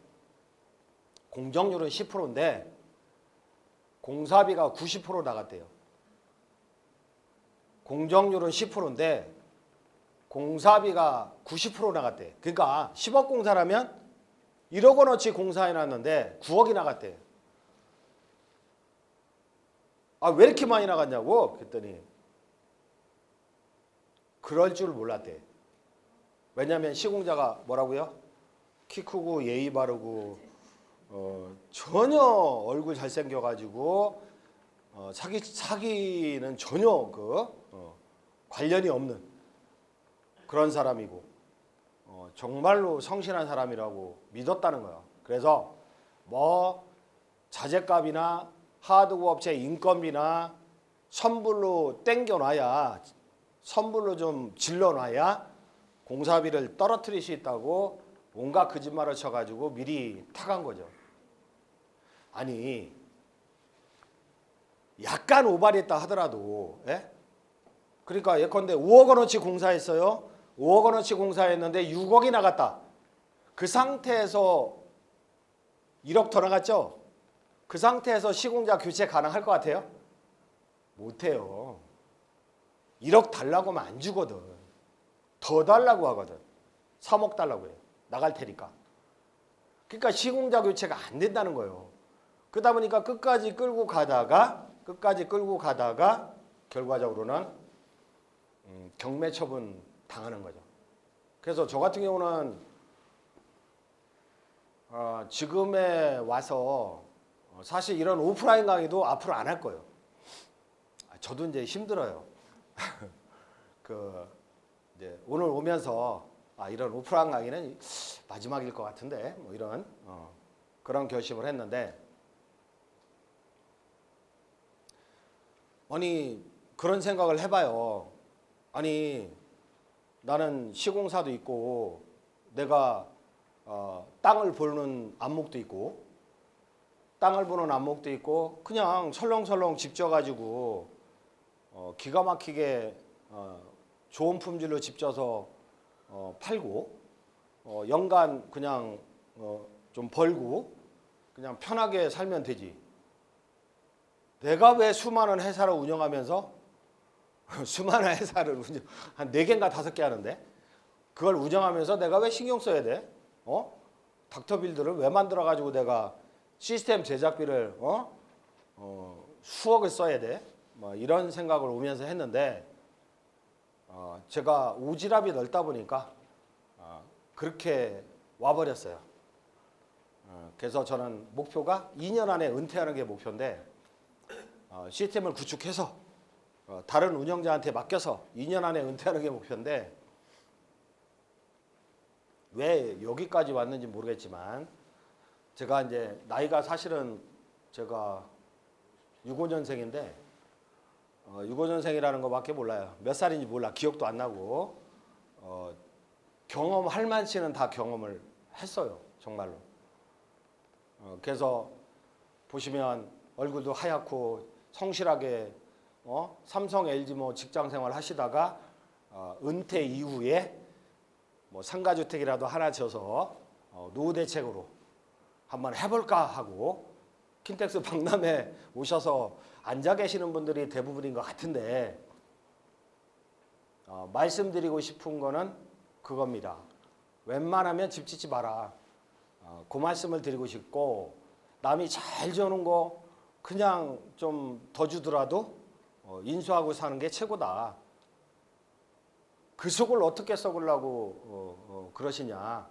공정률은 10%인데 공사비가 90% 나갔대요. 공정률은 10%인데 공사비가 90% 나갔대. 그러니까 10억 공사라면 1억 원어치 공사해놨는데 9억이 나갔대. 왜 이렇게 많이 나갔냐고. 그랬더니 그럴 줄 몰랐대. 왜냐하면 시공자가 뭐라고요? 키 크고 예의 바르고 전혀 얼굴 잘생겨가지고 사기는 전혀 관련이 없는 그런 사람이고 정말로 성실한 사람이라고 믿었다는 거예요. 그래서 뭐 자재값이나 하드웨어 업체 인건비나 선불로 땡겨놔야, 선불로 좀 질러놔야 공사비를 떨어뜨릴 수 있다고 온갖 거짓말을 쳐가지고 미리 타간 거죠. 아니 약간 오바했다 하더라도, 예? 그러니까 예컨대 5억 원어치 공사했어요. 5억 원어치 공사했는데 6억이 나갔다. 그 상태에서 1억 더 나갔죠? 그 상태에서 시공자 교체 가능할 것 같아요? 못해요. 1억 달라고 하면 안 주거든. 더 달라고 하거든. 3억 달라고 해요. 나갈 테니까. 그러니까 시공자 교체가 안 된다는 거예요. 그러다 보니까 끝까지 끌고 가다가 결과적으로는 경매 처분 당하는 거죠. 그래서 저 같은 경우는 지금에 와서 사실 이런 오프라인 강의도 앞으로 안 할 거예요. 저도 이제 힘들어요. 이제 오늘 오면서 이런 오프라인 강의는 마지막일 것 같은데 뭐 이런 그런 결심을 했는데, 아니 그런 생각을 해봐요. 아니 나는 시공사도 있고 내가 땅을 보는 안목도 있고 그냥 설렁설렁 집 져가지고 기가 막히게 좋은 품질로 집 져서 팔고 연간 그냥 좀 벌고 그냥 편하게 살면 되지. 내가 왜 수많은 회사를 운영하면서 수많은 회사를 한 4개인가 5개 하는데 그걸 운영하면서 내가 왜 신경 써야 돼? 닥터빌드를 왜 만들어 가지고 내가 시스템 제작비를 수억을 써야 돼? 뭐 이런 생각을 오면서 했는데 제가 오지랖이 넓다 보니까 그렇게 와버렸어요. 그래서 저는 목표가 2년 안에 은퇴하는 게 목표인데 시스템을 구축해서 다른 운영자한테 맡겨서 2년 안에 은퇴하는 게 목표인데 왜 여기까지 왔는지 모르겠지만 제가 이제 나이가 사실은 제가 65년생인데 65년생이라는 거밖에 몰라요. 몇 살인지 몰라. 기억도 안 나고 경험할 만치는 다 경험을 했어요. 정말로. 그래서 보시면 얼굴도 하얗고 성실하게 삼성, LG 뭐 직장 생활 하시다가 은퇴 이후에 뭐 상가주택이라도 하나 지어서 노후 대책으로 한번 해볼까 하고 킨텍스 박람회 오셔서 앉아 계시는 분들이 대부분인 것 같은데 말씀드리고 싶은 거는 그겁니다. 웬만하면 집 짓지 마라. 그 말씀을 드리고 싶고, 남이 잘 지어놓은 거 그냥 좀 더 주더라도 인수하고 사는 게 최고다. 그 속을 어떻게 썩으려고 그러시냐.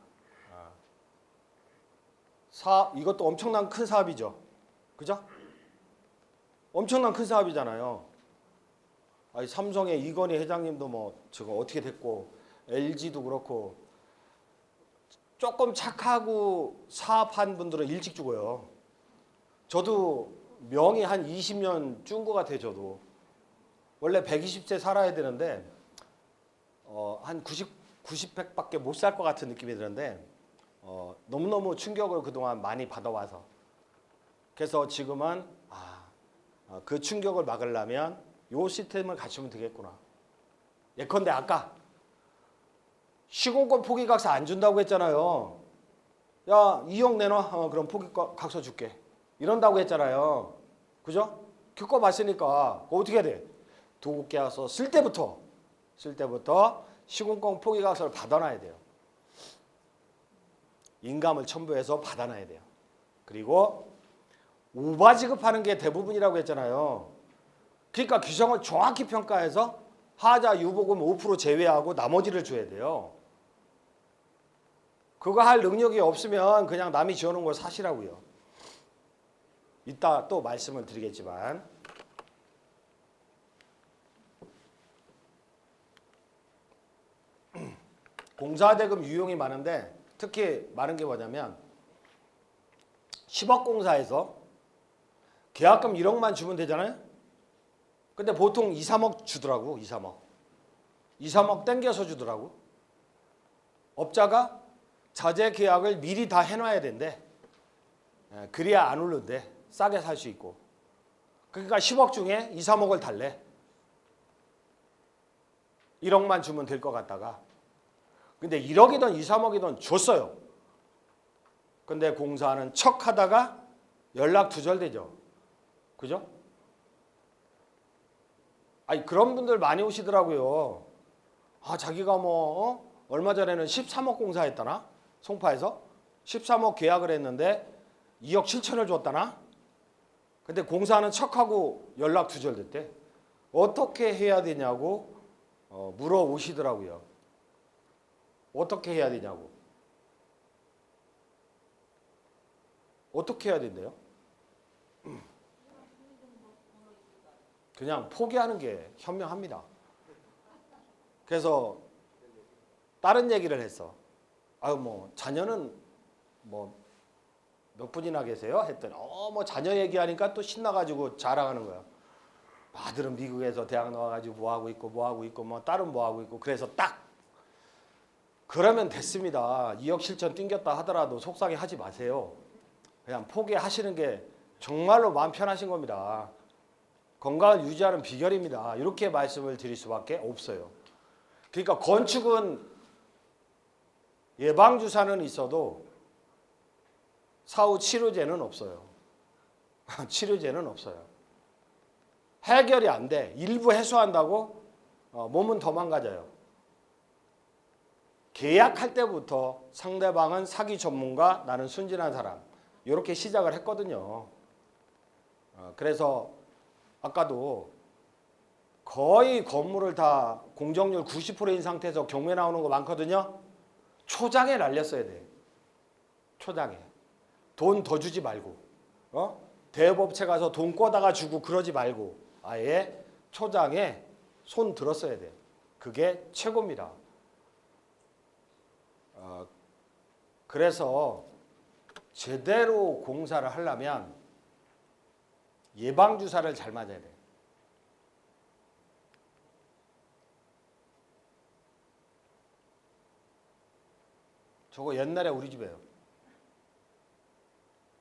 이것도 엄청난 큰 사업이죠. 그죠? 엄청난 큰 사업이잖아요. 삼성의 이건희 회장님도 뭐 저거 어떻게 됐고 LG도 그렇고 조금 착하고 사업한 분들은 일찍 죽어요. 저도 명이 한 20년 준 것 같아요. 저도 원래 120세 살아야 되는데 한 90밖에 못 살 것 같은 느낌이 드는데 너무너무 충격을 그동안 많이 받아와서 그래서 지금은 그 충격을 막으려면 요 시스템을 갖추면 되겠구나. 예컨대 아까 시공권 포기각서 안 준다고 했잖아요. 야 2억 내놔. 그럼 포기각서 줄게. 이런다고 했잖아요. 그죠? 겪어봤으니까 어떻게 해야 돼? 도급계약서 쓸 때부터 시공권 포기각서를 받아놔야 돼요. 인감을 첨부해서 받아놔야 돼요. 그리고 오바 지급하는 게 대부분이라고 했잖아요. 그러니까 규정을 정확히 평가해서 하자 유보금 5% 제외하고 나머지를 줘야 돼요. 그거 할 능력이 없으면 그냥 남이 지어놓은 걸 사시라고요. 이따 또 말씀을 드리겠지만 공사대금 유용이 많은데 특히 많은 게 뭐냐면 10억 공사에서 계약금 1억만 주면 되잖아요. 근데 보통 2, 3억 주더라고. 2, 3억. 2, 3억 땡겨서 주더라고. 업자가 자재 계약을 미리 다 해놔야 된대. 그래야 안 오른대. 싸게 살 수 있고. 그러니까 10억 중에 2, 3억을 달래. 1억만 주면 될 것 같다가. 근데 1억이든 2, 3억이든 줬어요. 근데 공사하는 척 하다가 연락 두절되죠. 그죠? 아니 그런 분들 많이 오시더라고요. 아 자기가 뭐 얼마 전에는 13억 공사했다나? 송파에서 13억 계약을 했는데 2억 7천을 줬다나? 근데 공사하는 척하고 연락 두절됐대. 어떻게 해야 되냐고 물어오시더라고요. 어떻게 해야 되냐고. 어떻게 해야 된대요? 그냥 포기하는 게 현명합니다. 그래서 다른 얘기를 했어. 아유 뭐 자녀는 뭐 몇 분이나 계세요? 했더니 뭐 자녀 얘기하니까 또 신나가지고 자랑하는 거야. 아들은 미국에서 대학 나와가지고 뭐 하고 있고 뭐 딸은 뭐 하고 있고 그래서 딱 그러면 됐습니다. 2억 실천 띵겼다 하더라도 속상해 하지 마세요. 그냥 포기하시는 게 정말로 마음 편하신 겁니다. 건강을 유지하는 비결입니다. 이렇게 말씀을 드릴 수밖에 없어요. 그러니까 건축은 예방주사는 있어도 사후 치료제는 없어요. 치료제는 없어요. 해결이 안 돼. 일부 해소한다고 몸은 더 망가져요. 계약할 때부터 상대방은 사기 전문가, 나는 순진한 사람. 이렇게 시작을 했거든요. 그래서 아까도 거의 건물을 다 공정률 90%인 상태에서 경매 나오는 거 많거든요. 초장에 날렸어야 돼. 초장에. 돈 더 주지 말고. 대업업체 가서 돈 꿔다가 주고 그러지 말고 아예 초장에 손 들었어야 돼. 그게 최고입니다. 그래서 제대로 공사를 하려면 예방주사를 잘 맞아야 돼. 저거 옛날에 우리 집에요.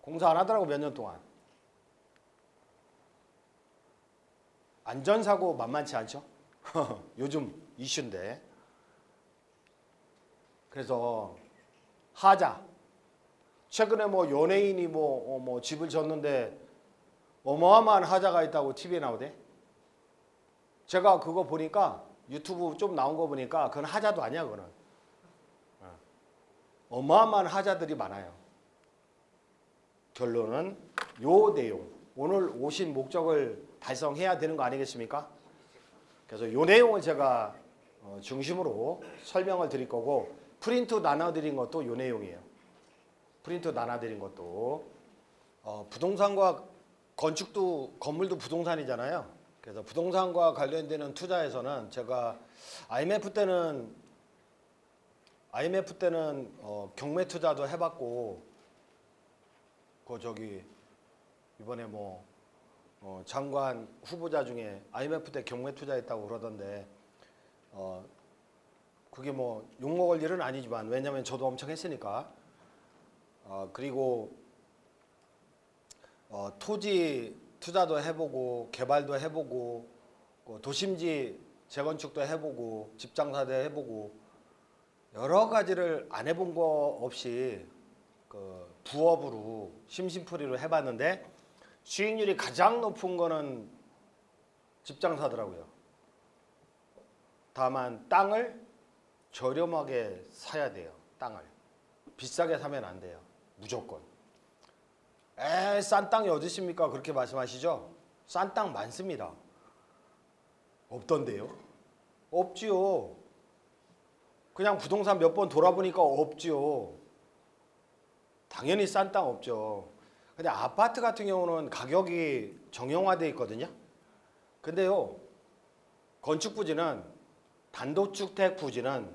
공사 안 하더라고 몇 년 동안. 안전사고 만만치 않죠? 요즘 이슈인데. 그래서 하자. 최근에 뭐 연예인이 뭐 집을 졌는데 어마어마한 하자가 있다고 TV에 나오대. 제가 그거 보니까 유튜브 좀 나온 거 보니까 그건 하자도 아니야 그거는. 어마어마한 하자들이 많아요. 결론은 요 내용. 오늘 오신 목적을 달성해야 되는 거 아니겠습니까? 그래서 요 내용을 제가 중심으로 설명을 드릴 거고 프린트 나눠드린 것도 요 내용이에요. 프린트 나눠드린 것도 부동산과 건축도 건물도 부동산이잖아요. 그래서 부동산과 관련되는 투자에서는 제가 IMF 때는 경매 투자도 해봤고 이번에 장관 후보자 중에 IMF 때 경매 투자했다고 그러던데 그게 뭐 욕먹을 일은 아니지만 왜냐면 저도 엄청 했으니까 그리고 토지 투자도 해보고 개발도 해보고 도심지 재건축도 해보고 집장사도 해보고 여러 가지를 안 해본 거 없이 부업으로 심심풀이로 해봤는데 수익률이 가장 높은 거는 집장사더라고요. 다만 땅을 저렴하게 사야 돼요. 땅을 비싸게 사면 안 돼요. 무조건. 싼 땅이 어디 있습니까? 그렇게 말씀하시죠? 싼 땅 많습니다. 없던데요? 없지요. 그냥 부동산 몇 번 돌아보니까 없지요. 당연히 싼 땅 없죠. 근데 아파트 같은 경우는 가격이 정형화되어 있거든요. 근데요, 건축 부지는 단독주택 부지는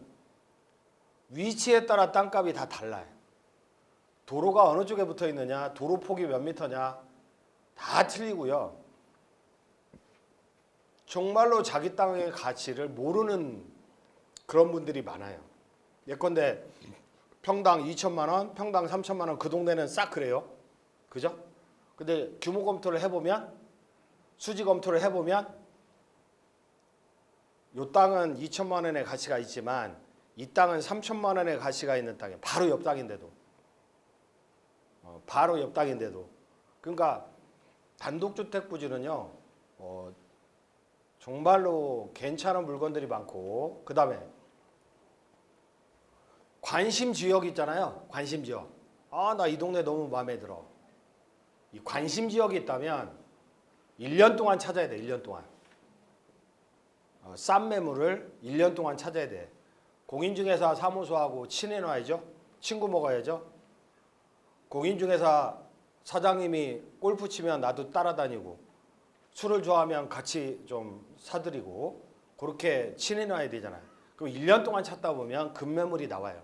위치에 따라 땅값이 다 달라요. 도로가 어느 쪽에 붙어 있느냐, 도로 폭이 몇 미터냐 다 틀리고요. 정말로 자기 땅의 가치를 모르는 그런 분들이 많아요. 예컨대 평당 2천만 원, 평당 3천만 원 그 동네는 싹 그래요. 그죠? 근데 규모 검토를 해보면, 수지 검토를 해보면 이 땅은 2천만 원의 가치가 있지만 이 땅은 3천만 원의 가치가 있는 땅이에요. 바로 옆 땅인데도. 바로 옆 땅인데도. 그러니까 단독주택 부지는요. 정말로 괜찮은 물건들이 많고, 그 다음에 관심 지역 있잖아요. 관심 지역. 아, 나 이 동네 너무 마음에 들어. 이 관심 지역이 있다면 1년 동안 찾아야 돼. 1년 동안. 싼 매물을 1년 동안 찾아야 돼. 공인중개사 사무소하고 친해놔야죠. 친구 먹어야죠. 공인중개사 사장님이 골프 치면 나도 따라다니고, 술을 좋아하면 같이 좀 사드리고, 그렇게 친해놔야 되잖아요. 그럼 1년 동안 찾다 보면 급매물이 나와요.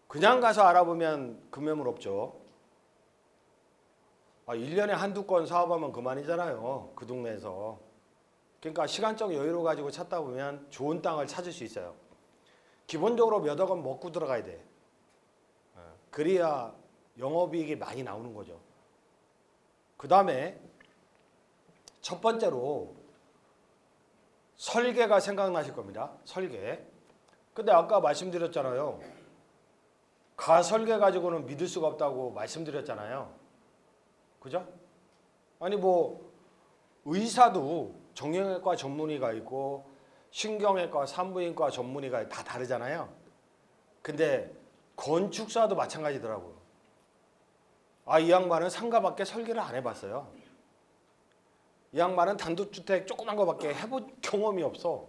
그냥 가서 알아보면 급매물 없죠. 1년에 한두 건 사업하면 그만이잖아요. 그 동네에서. 그러니까 시간적 여유를 가지고 찾다 보면 좋은 땅을 찾을 수 있어요. 기본적으로 몇 억은 먹고 들어가야 돼. 그래야 영업이익이 많이 나오는 거죠. 그 다음에 첫 번째로 설계가 생각나실 겁니다. 설계. 근데 아까 말씀드렸잖아요. 가설계 가지고는 믿을 수가 없다고 말씀드렸잖아요. 그죠? 아니 뭐 의사도 정형외과 전문의가 있고 신경외과, 산부인과 전문의가 다 다르잖아요. 근데 건축사도 마찬가지더라고요. 이 양반은 상가밖에 설계를 안 해봤어요. 이 양반은 단독주택 조그만 거밖에 해본 경험이 없어.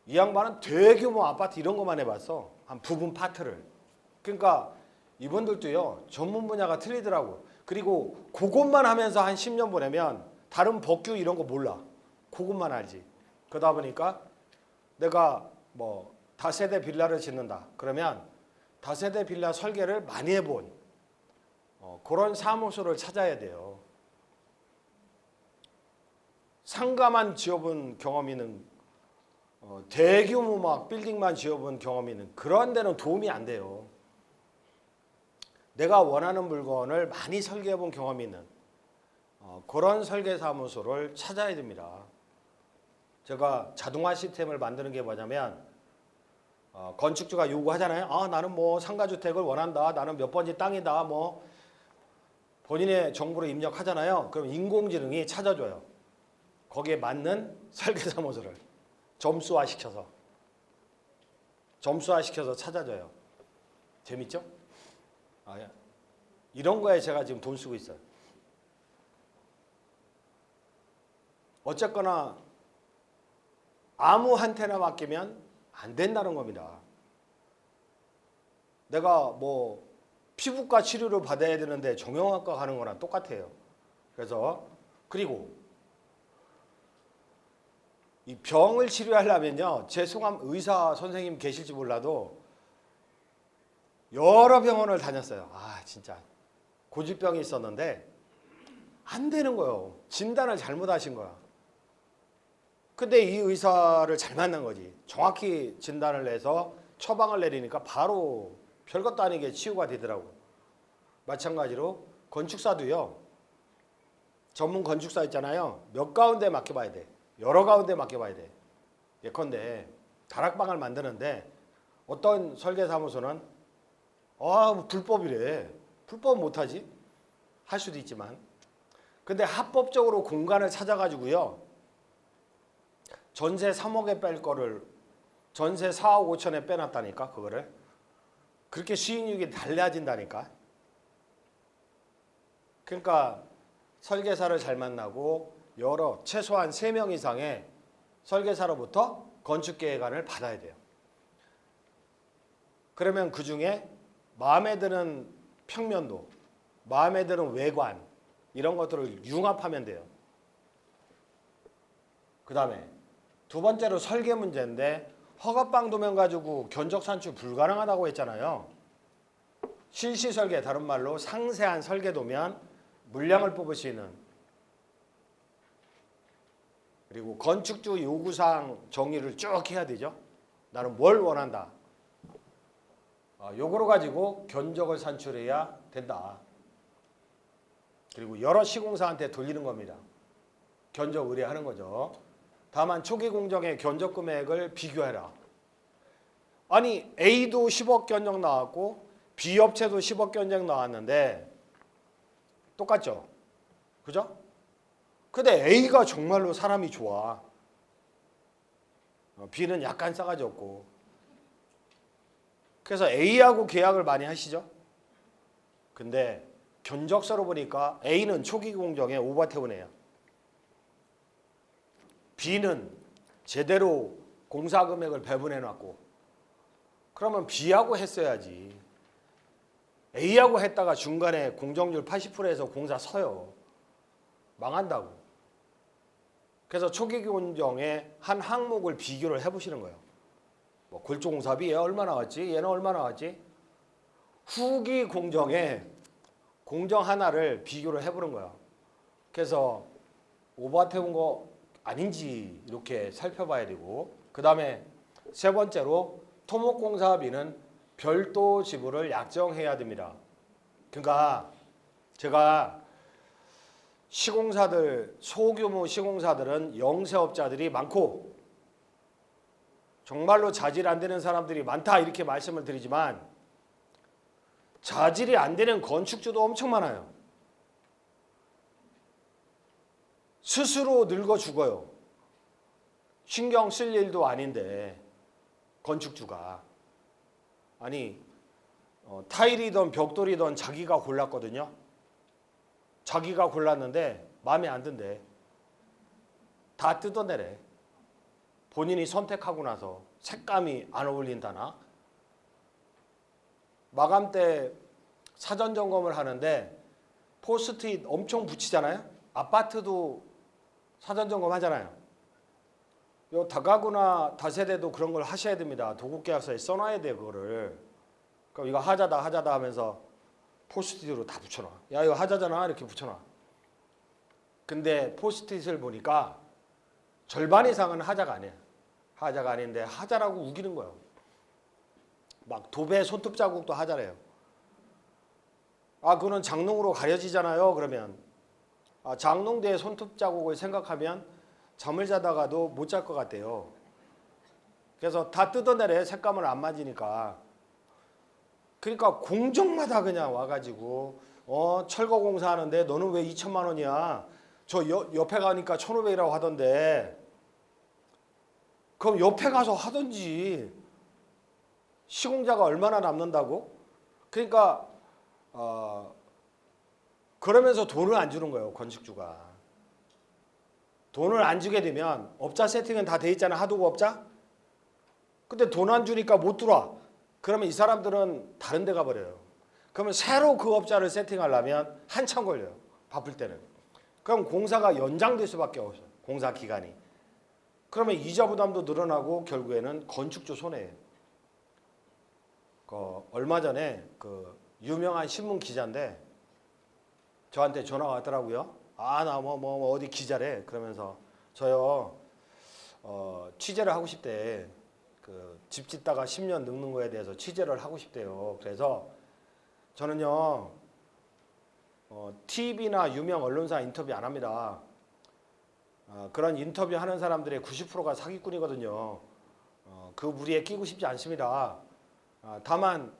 이 양반은 대규모 아파트 이런 것만 해봤어. 한 부분 파트를. 그러니까 이분들도요. 전문 분야가 틀리더라고. 그리고 그것만 하면서 한 10년 보내면 다른 법규 이런 거 몰라. 그것만 알지. 그러다 보니까 내가 뭐 다세대 빌라를 짓는다. 그러면 다세대 빌라 설계를 많이 해본 그런 사무소를 찾아야 돼요. 상가만 지어본 경험이 있는 대규모 막 빌딩만 지어본 경험이 있는 그런 데는 도움이 안 돼요. 내가 원하는 물건을 많이 설계해본 경험이 있는 그런 설계사무소를 찾아야 됩니다. 제가 자동화 시스템을 만드는 게 뭐냐면 건축주가 요구하잖아요. 나는 뭐 상가주택을 원한다. 나는 몇 번지 땅이다. 뭐 본인의 정보를 입력하잖아요. 그럼 인공지능이 찾아줘요. 거기에 맞는 설계사무소를 점수화시켜서 찾아줘요. 재밌죠? 이런 거에 제가 지금 돈 쓰고 있어요. 어쨌거나 아무한테나 맡기면 안 된다는 겁니다. 내가 뭐 피부과 치료를 받아야 되는데 정형외과 가는 거랑 똑같아요. 그래서 그리고 이 병을 치료하려면요. 죄송함 의사 선생님 계실지 몰라도 여러 병원을 다녔어요. 진짜 고질병이 있었는데 안 되는 거예요. 진단을 잘못하신 거야. 근데 이 의사를 잘 만난 거지. 정확히 진단을 내서 처방을 내리니까 바로 별것도 아니게 치유가 되더라고. 마찬가지로 건축사도요. 전문 건축사 있잖아요. 몇 가운데 맡겨봐야 돼. 여러 가운데 맡겨봐야 돼. 예컨대 다락방을 만드는데 어떤 설계사무소는 불법이래. 불법 못하지? 할 수도 있지만. 근데 합법적으로 공간을 찾아가지고요. 전세 3억에 뺄 거를 전세 4억 5천에 빼놨다니까. 그거를. 그렇게 수익률이 달라진다니까. 그러니까 설계사를 잘 만나고 최소한 3명 이상의 설계사로부터 건축계획안을 받아야 돼요. 그러면 그 중에 마음에 드는 평면도, 마음에 드는 외관 이런 것들을 융합하면 돼요. 그 다음에 두 번째로 설계 문제인데 허가빵 도면 가지고 견적 산출 불가능하다고 했잖아요. 실시 설계, 다른 말로 상세한 설계 도면 물량을 뽑을 수 있는, 그리고 건축주 요구사항 정의를 쭉 해야 되죠. 나는 뭘 원한다. 요거로 가지고 견적을 산출해야 된다. 그리고 여러 시공사한테 돌리는 겁니다. 견적 의뢰하는 거죠. 다만 초기 공정의 견적 금액을 비교해라. 아니 A도 10억 견적 나왔고 B 업체도 10억 견적 나왔는데 똑같죠? 그죠? 근데 A가 정말로 사람이 좋아. B는 약간 싸가지 없고. 그래서 A하고 계약을 많이 하시죠? 근데 견적서로 보니까 A는 초기 공정에 오버태운해요. B는 제대로 공사 금액을 배분해 놨고. 그러면 B하고 했어야지. A하고 했다가 중간에 공정률 80%에서 공사 서요. 망한다고. 그래서 초기 공정에 한 항목을 비교를 해보시는 거예요. 뭐 골조공사비 얘 얼마 나왔지? 얘는 얼마 나왔지? 후기 공정에 공정 하나를 비교를 해보는 거야. 그래서 오버태운 거 아닌지 이렇게 살펴봐야 되고, 그 다음에 세 번째로 토목공사비는 별도 지불을 약정해야 됩니다. 그러니까 제가 시공사들, 소규모 시공사들은 영세업자들이 많고 정말로 자질 안 되는 사람들이 많다 이렇게 말씀을 드리지만 자질이 안 되는 건축주도 엄청 많아요. 스스로 늙어 죽어요. 신경 쓸 일도 아닌데 건축주가. 아니 타일이든 벽돌이든 자기가 골랐거든요. 자기가 골랐는데 마음에 안 든대. 다 뜯어내래. 본인이 선택하고 나서 색감이 안 어울린다나. 마감 때 사전 점검을 하는데 포스트잇 엄청 붙이잖아요. 아파트도 사전 점검 하잖아요. 요 다가구나 다세대도 그런 걸 하셔야 됩니다. 도급계약서에 써놔야 돼요, 그거를. 그럼 이거 하자다 하면서 포스트잇으로 다 붙여놔. 야 이거 하자잖아 이렇게 붙여놔. 근데 포스트잇을 보니까 절반 이상은 하자가 아니야. 하자가 아닌데 하자라고 우기는 거예요. 막 도배 손톱 자국도 하자래요. 아 그거는 장롱으로 가려지잖아요. 그러면 장롱대의 손톱 자국을 생각하면 잠을 자다가도 못 잘 것 같대요. 그래서 다 뜯어내래. 색감을 안 맞으니까. 그러니까 공정마다 그냥 와가지고 철거 공사하는데 너는 왜 2천만 원이야? 저 옆에 가니까 1,500이라고 하던데. 그럼 옆에 가서 하든지. 시공자가 얼마나 남는다고? 그러니까 그러면서 돈을 안 주는 거예요, 건축주가. 돈을 안 주게 되면 업자 세팅은 다 돼 있잖아, 하도급 업자. 근데 돈 안 주니까 못 들어와. 그러면 이 사람들은 다른 데 가버려요. 그러면 새로 그 업자를 세팅하려면 한참 걸려요, 바쁠 때는. 그럼 공사가 연장될 수밖에 없어요, 공사 기간이. 그러면 이자 부담도 늘어나고 결국에는 건축주 손해예요. 얼마 전에 그 유명한 신문 기자인데 저한테 전화가 왔더라고요. 나 뭐 어디 기자래. 그러면서 저요 취재를 하고 싶대. 그 집 짓다가 10년 늙는 거에 대해서 취재를 하고 싶대요. 그래서 저는요 TV나 유명 언론사 인터뷰 안 합니다. 그런 인터뷰 하는 사람들의 90%가 사기꾼이거든요. 그 무리에 끼고 싶지 않습니다. 다만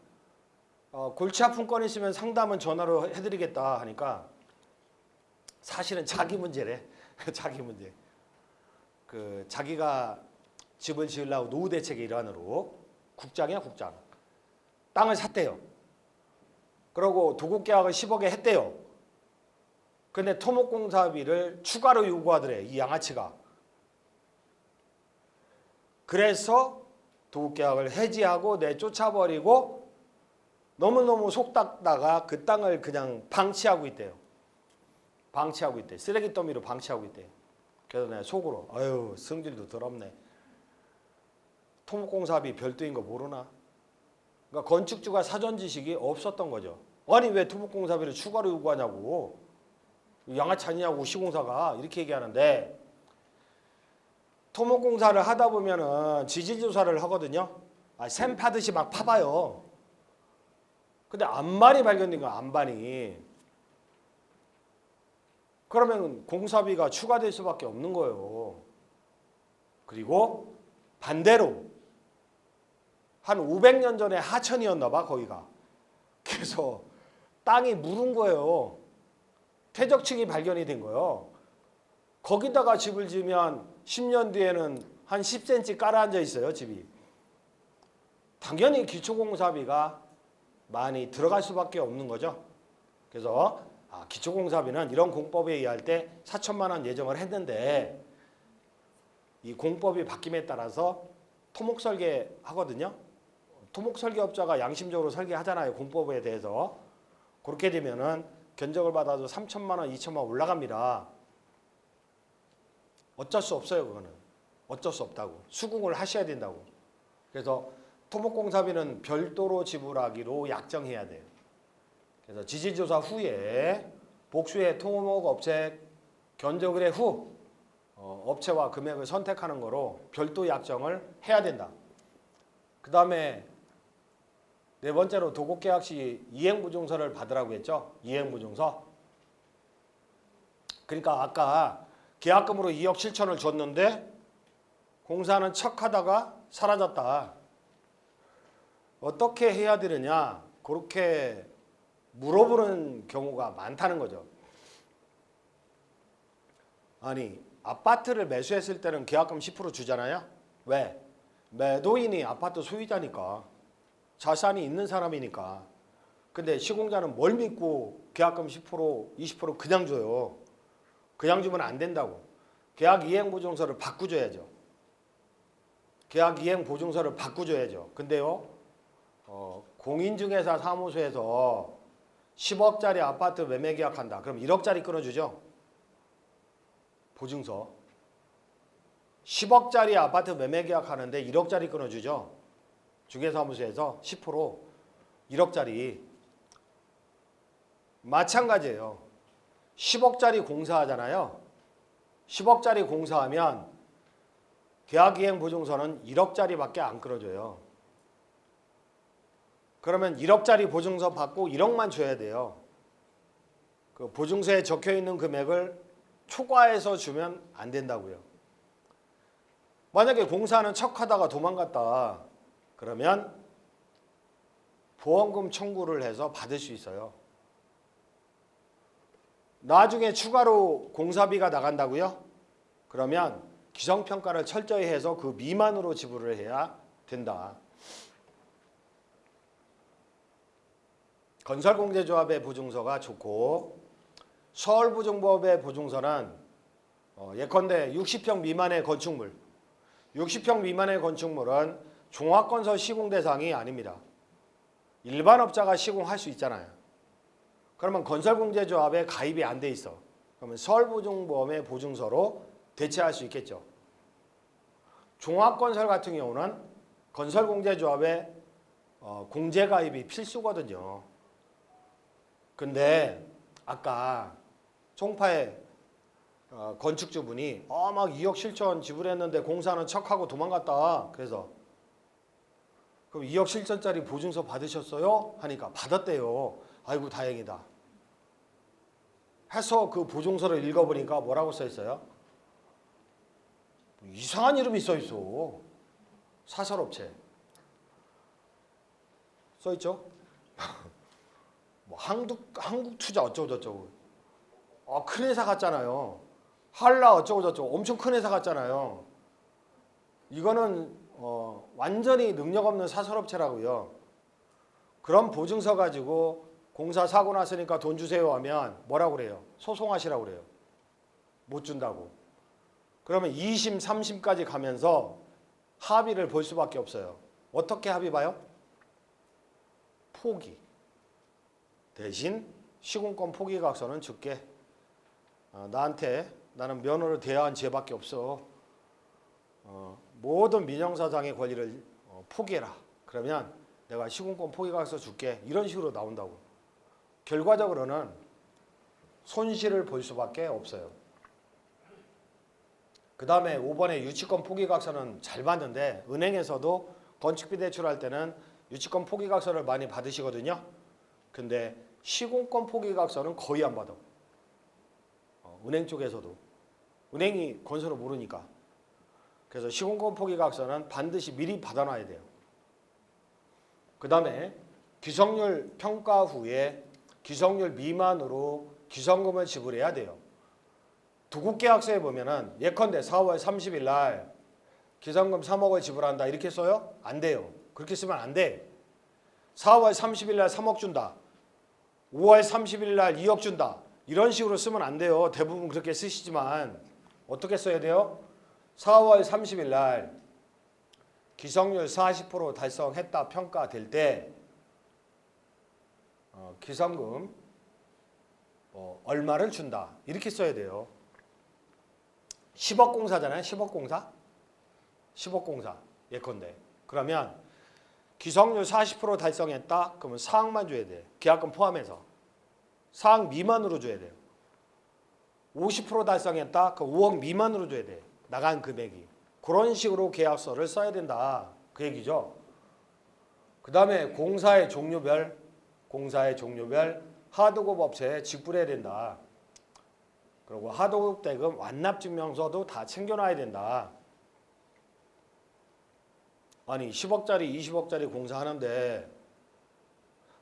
골치 아픈 건 있으면 상담은 전화로 해드리겠다 하니까 사실은 자기 문제래. 자기 문제. 그 자기가 집을 지으려고 노후 대책의 일환으로 국장이야 국장. 땅을 샀대요. 그러고 도급계약을 10억에 했대요. 근데 토목공사비를 추가로 요구하더래, 이 양아치가. 그래서 도급계약을 해지하고 내쫓아버리고 너무너무 속닥다가 그 땅을 그냥 방치하고 있대요. 방치하고 있대. 쓰레기 더미로 방치하고 있대. 그래서 내가 속으로 아유 성질도 더럽네. 토목공사비 별도인 거 모르나? 그러니까 건축주가 사전 지식이 없었던 거죠. 아니 왜 토목공사비를 추가로 요구하냐고. 양아치 아니냐고 시공사가 이렇게 얘기하는데, 토목공사를 하다 보면은 지질조사를 하거든요. 샘 파듯이 막 파봐요. 근데 안반이 발견된 거야, 안반이. 그러면 공사비가 추가될 수밖에 없는 거예요. 그리고 반대로 한 500년 전에 하천이었나 봐, 거기가. 그래서 땅이 무른 거예요. 퇴적층이 발견이 된 거예요. 거기다가 집을 지으면 10년 뒤에는 한 10cm 깔아앉아 있어요, 집이. 당연히 기초공사비가 많이 들어갈 수밖에 없는 거죠. 그래서 기초공사비는 이런 공법에 의할 때 4천만 원 예정을 했는데, 이 공법이 바뀜에 따라서 토목설계 하거든요. 토목설계업자가 양심적으로 설계하잖아요, 공법에 대해서. 그렇게 되면은 견적을 받아도 3천만 원, 2천만 원 올라갑니다. 어쩔 수 없어요, 그거는. 어쩔 수 없다고. 수긍을 하셔야 된다고. 그래서 토목공사비는 별도로 지불하기로 약정해야 돼요. 그래서 지질조사 후에 복수의 토목업체 견적 의뢰 후 업체와 금액을 선택하는 거로 별도 약정을 해야 된다. 그 다음에 네 번째로 도급계약 시 이행보증서를 받으라고 했죠. 이행보증서. 그러니까 아까 계약금으로 2억 7천을 줬는데 공사는 척하다가 사라졌다. 어떻게 해야 되느냐, 그렇게 물어보는 경우가 많다는 거죠. 아니, 아파트를 매수했을 때는 계약금 10% 주잖아요. 왜? 매도인이 아파트 소유자니까, 자산이 있는 사람이니까. 근데 시공자는 뭘 믿고 계약금 10%, 20% 그냥 줘요. 그냥 주면 안 된다고. 계약 이행 보증서를 바꾸줘야죠. 계약 이행 보증서를 바꾸줘야죠. 근데요, 공인중개사 사무소에서 10억짜리 아파트 매매 계약한다. 그럼 1억짜리 끊어주죠. 보증서. 10억짜리 아파트 매매 계약하는데 1억짜리 끊어주죠. 중개사무소에서 10% 1억짜리. 마찬가지예요. 10억짜리 공사하잖아요. 10억짜리 공사하면 계약이행 보증서는 1억짜리밖에 안 끌어줘요. 그러면 1억짜리 보증서 받고 1억만 줘야 돼요. 그 보증서에 적혀있는 금액을 초과해서 주면 안 된다고요. 만약에 공사하는 척하다가 도망갔다. 그러면 보험금 청구를 해서 받을 수 있어요. 나중에 추가로 공사비가 나간다고요? 그러면 기성평가를 철저히 해서 그 미만으로 지불을 해야 된다. 건설공제조합의 보증서가 좋고, 서울보증법의 보증서는 예컨대 60평 미만의 건축물, 60평 미만의 건축물은 종합건설 시공 대상이 아닙니다. 일반업자가 시공할 수 있잖아요. 그러면 건설공제조합에 가입이 안 돼 있어. 그러면 서울보증법의 보증서로 대체할 수 있겠죠. 종합건설 같은 경우는 건설공제조합에 공제가입이 필수거든요. 근데 아까 총파의 건축주분이 막 2억 7천 지불했는데 공사는 척하고 도망갔다. 그래서 그럼 2억 7천짜리 보증서 받으셨어요? 하니까 받았대요. 아이고 다행이다. 해서 그 보증서를 읽어보니까 뭐라고 써 있어요? 이상한 이름이 써 있어. 사설업체 써 있죠? 뭐 한국투자 어쩌고 저쩌고. 큰 회사 같잖아요. 한라 어쩌고 저쩌고 엄청 큰 회사 같잖아요. 이거는 완전히 능력 없는 사설업체라고요. 그런 보증서 가지고 공사 사고 났으니까 돈 주세요 하면 뭐라고 그래요? 소송하시라고 그래요. 못 준다고. 그러면 2심, 3심까지 가면서 합의를 볼 수밖에 없어요. 어떻게 합의 봐요? 포기. 대신 시공권 포기각서는 줄게. 나한테 나는 면허를 대여한 죄밖에 없어. 모든 민영사장의 권리를 포기해라. 그러면 내가 시공권 포기계약서 줄게. 이런 식으로 나온다고. 결과적으로는 손실을 볼 수밖에 없어요. 그 다음에 5번에 유치권 포기계약서는 잘 받는데 은행에서도 건축비 대출할 때는 유치권 포기계약서를 많이 받으시거든요. 근데 시공권 포기계약서는 거의 안 받아. 은행 쪽에서도. 은행이 건설을 모르니까. 그래서 시공권 포기계약서는 반드시 미리 받아놔야 돼요. 그 다음에 기성률 평가 후에 기성률 미만으로 기성금을 지불해야 돼요. 두국계약서에 보면은 예컨대 4월 30일 날 기성금 3억을 지불한다 이렇게 써요? 안 돼요. 그렇게 쓰면 안 돼. 4월 30일 날 3억 준다. 5월 30일 날 2억 준다. 이런 식으로 쓰면 안 돼요. 대부분 그렇게 쓰시지만 어떻게 써야 돼요? 4월 30일 날 기성률 40% 달성했다 평가될 때 기성금 얼마를 준다. 이렇게 써야 돼요. 10억 공사잖아요. 10억 공사. 10억 공사. 예컨대. 그러면 기성률 40% 달성했다. 그러면 4억만 줘야 돼. 계약금 포함해서. 4억 미만으로 줘야 돼요. 50% 달성했다. 그 5억 미만으로 줘야 돼. 나간 금액이. 그런 식으로 계약서를 써야 된다. 그 얘기죠. 그 다음에 공사의 종류별 하도급 업체에 직불해야 된다. 그리고 하도급 대금 완납증명서도 다 챙겨놔야 된다. 아니 10억짜리 20억짜리 공사하는데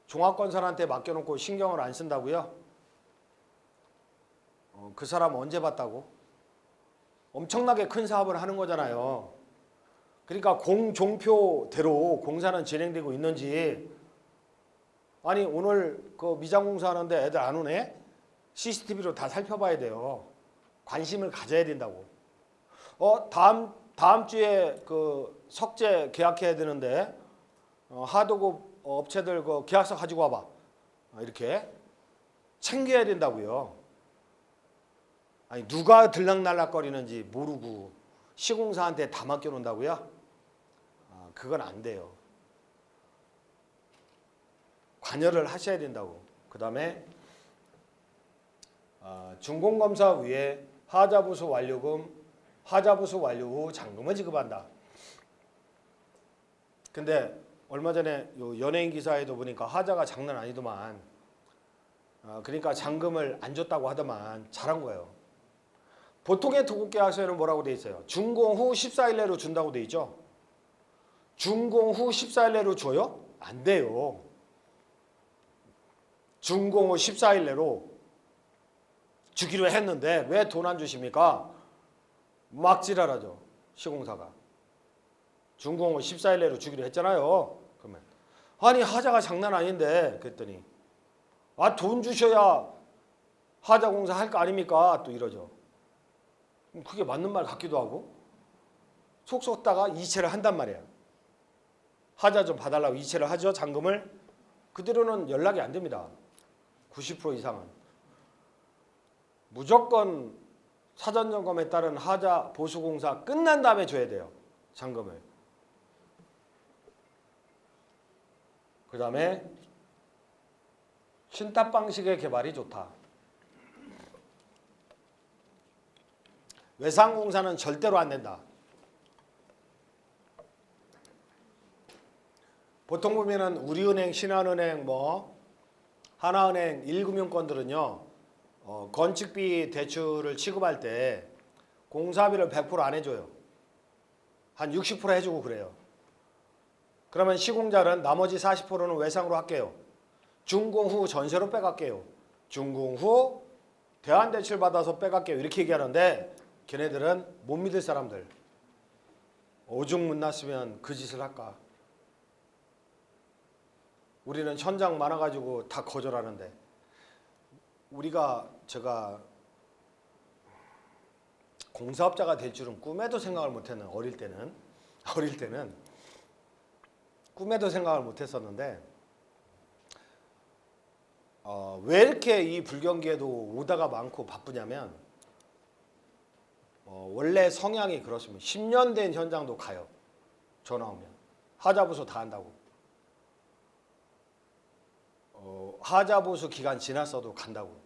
종합건설한테 맡겨놓고 신경을 안 쓴다고요? 그 사람 언제 봤다고? 엄청나게 큰 사업을 하는 거잖아요. 그러니까 공종표대로 공사는 진행되고 있는지. 아니 오늘 그 미장공사 하는데 애들 안 오네? CCTV로 다 살펴봐야 돼요. 관심을 가져야 된다고. 다음 주에 그 석재 계약해야 되는데 하도급 업체들 그 계약서 가지고 와봐. 이렇게 챙겨야 된다고요. 아니 누가 들락날락거리는지 모르고 시공사한테 다 맡겨놓는다고요? 그건 안 돼요. 관여를 하셔야 된다고. 그 다음에 준공검사 위에 하자부수 완료금, 하자부수 완료 후 잔금을 지급한다. 근데 얼마 전에 연예인 기사에도 보니까 하자가 장난 아니더만. 그러니까 잔금을 안 줬다고 하더만. 잘한 거예요. 보통의 두국계약서에는 뭐라고 돼 있어요? 준공 후 14일 내로 준다고 돼 있죠. 준공 후 14일 내로 줘요? 안 돼요. 준공 후 14일 내로 주기로 했는데 왜 돈 안 주십니까? 막 지랄하죠. 시공사가. 준공 후 14일 내로 주기로 했잖아요. 그러면 아니 하자가 장난 아닌데 그랬더니 돈 주셔야 하자 공사 할 거 아닙니까? 또 이러죠. 그게 맞는 말 같기도 하고 속 썩다가 이체를 한단 말이야. 하자 좀 봐달라고 이체를 하죠. 잔금을. 그대로는 연락이 안 됩니다. 90% 이상은. 무조건 사전점검에 따른 하자 보수공사 끝난 다음에 줘야 돼요. 잔금을. 그 다음에 신탁 방식의 개발이 좋다. 외상공사는 절대로 안 된다. 보통 보면은 우리은행, 신한은행, 하나은행, 1금융권들은요 건축비 대출을 취급할 때 공사비를 100% 안 해줘요. 한 60% 해주고 그래요. 그러면 시공자는 나머지 40%는 외상으로 할게요. 준공 후 전세로 빼갈게요. 준공 후 대안대출 받아서 빼갈게요. 이렇게 얘기하는데 걔네들은 못 믿을 사람들. 오죽 못났으면 그 짓을 할까. 우리는 현장 많아가지고 다 거절하는데 제가 공사업자가 될 줄은 꿈에도 생각을 못했는 어릴 때는 꿈에도 생각을 못했었는데 왜 이렇게 이 불경기에도 오다가 많고 바쁘냐면 원래 성향이 그렇습니다. 10년 된 현장도 가요. 전화 오면. 하자보수 다 한다고. 하자보수 기간 지났어도 간다고.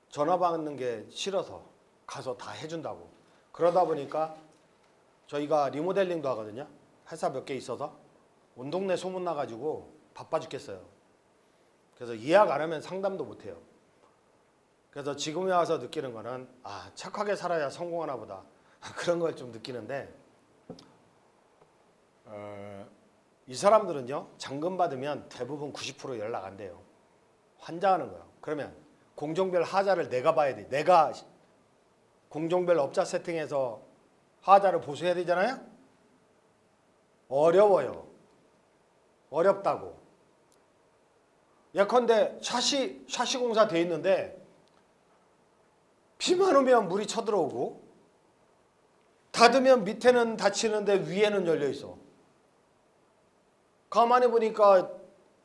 전화 받는 게 싫어서 가서 다 해준다고. 그러다 보니까 저희가 리모델링도 하거든요. 회사 몇 개 있어서 온 동네 소문나가지고 바빠 죽겠어요. 그래서 예약 안 하면 상담도 못 해요. 그래서 지금에 와서 느끼는 거는 착하게 살아야 성공하나 보다. 그런 걸 좀 느끼는데 이 사람들은요. 잔금 받으면 대부분 90% 연락 안 돼요. 환장하는 거예요. 그러면 공종별 하자를 내가 봐야 돼. 내가 공종별 업자 세팅해서 하자를 보수해야 되잖아요. 어려워요. 어렵다고. 예컨대 샤시 공사 돼 있는데 비만 오면 물이 쳐들어오고 닫으면 밑에는 닫히는데 위에는 열려 있어. 가만히 보니까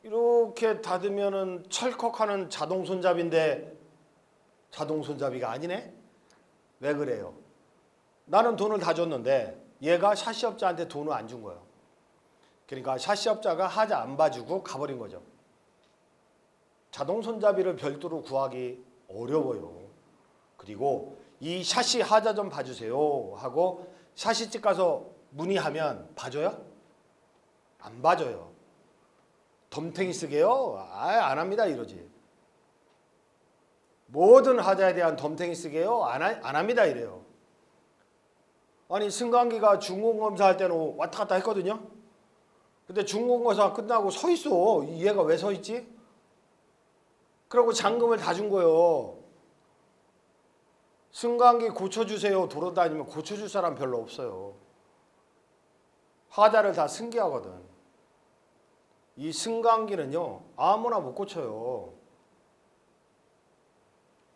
이렇게 닫으면은 철컥하는 자동 손잡이인데 자동 손잡이가 아니네? 왜 그래요? 나는 돈을 다 줬는데 얘가 샤시업자한테 돈을 안 준 거예요. 그러니까 샤시업자가 하자 안 봐주고 가버린 거죠. 자동 손잡이를 별도로 구하기 어려워요. 그리고 이 샤시 하자 좀 봐주세요 하고 샤시집 가서 문의하면 봐줘요? 안 봐줘요. 덤탱이 쓰게요? 안 합니다 이러지. 모든 하자에 대한 덤탱이 쓰게요? 안 합니다 이래요. 아니 승강기가 중공검사 할 때는 왔다 갔다 했거든요. 근데 중공검사 끝나고 서 있어. 얘가 왜 서 있지? 그러고 잔금을 다 준 거예요. 승강기 고쳐주세요 돌아다니면 고쳐줄 사람 별로 없어요. 하자를 다 승계하거든. 이 승강기는요 아무나 못 고쳐요.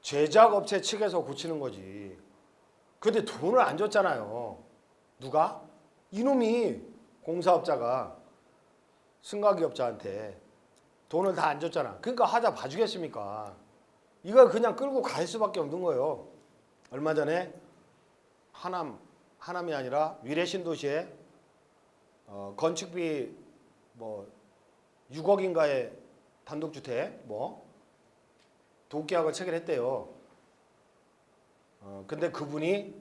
제작업체 측에서 고치는 거지. 근데 돈을 안 줬잖아요. 누가? 이놈이 공사업자가 승강기업자한테 돈을 다 안 줬잖아. 그러니까 하자 봐주겠습니까? 이걸 그냥 끌고 갈 수밖에 없는 거예요. 얼마 전에 하남이 아니라 위례신도시에 건축비 6억인가의 단독주택 도급계약을 체결했대요. 근데 그분이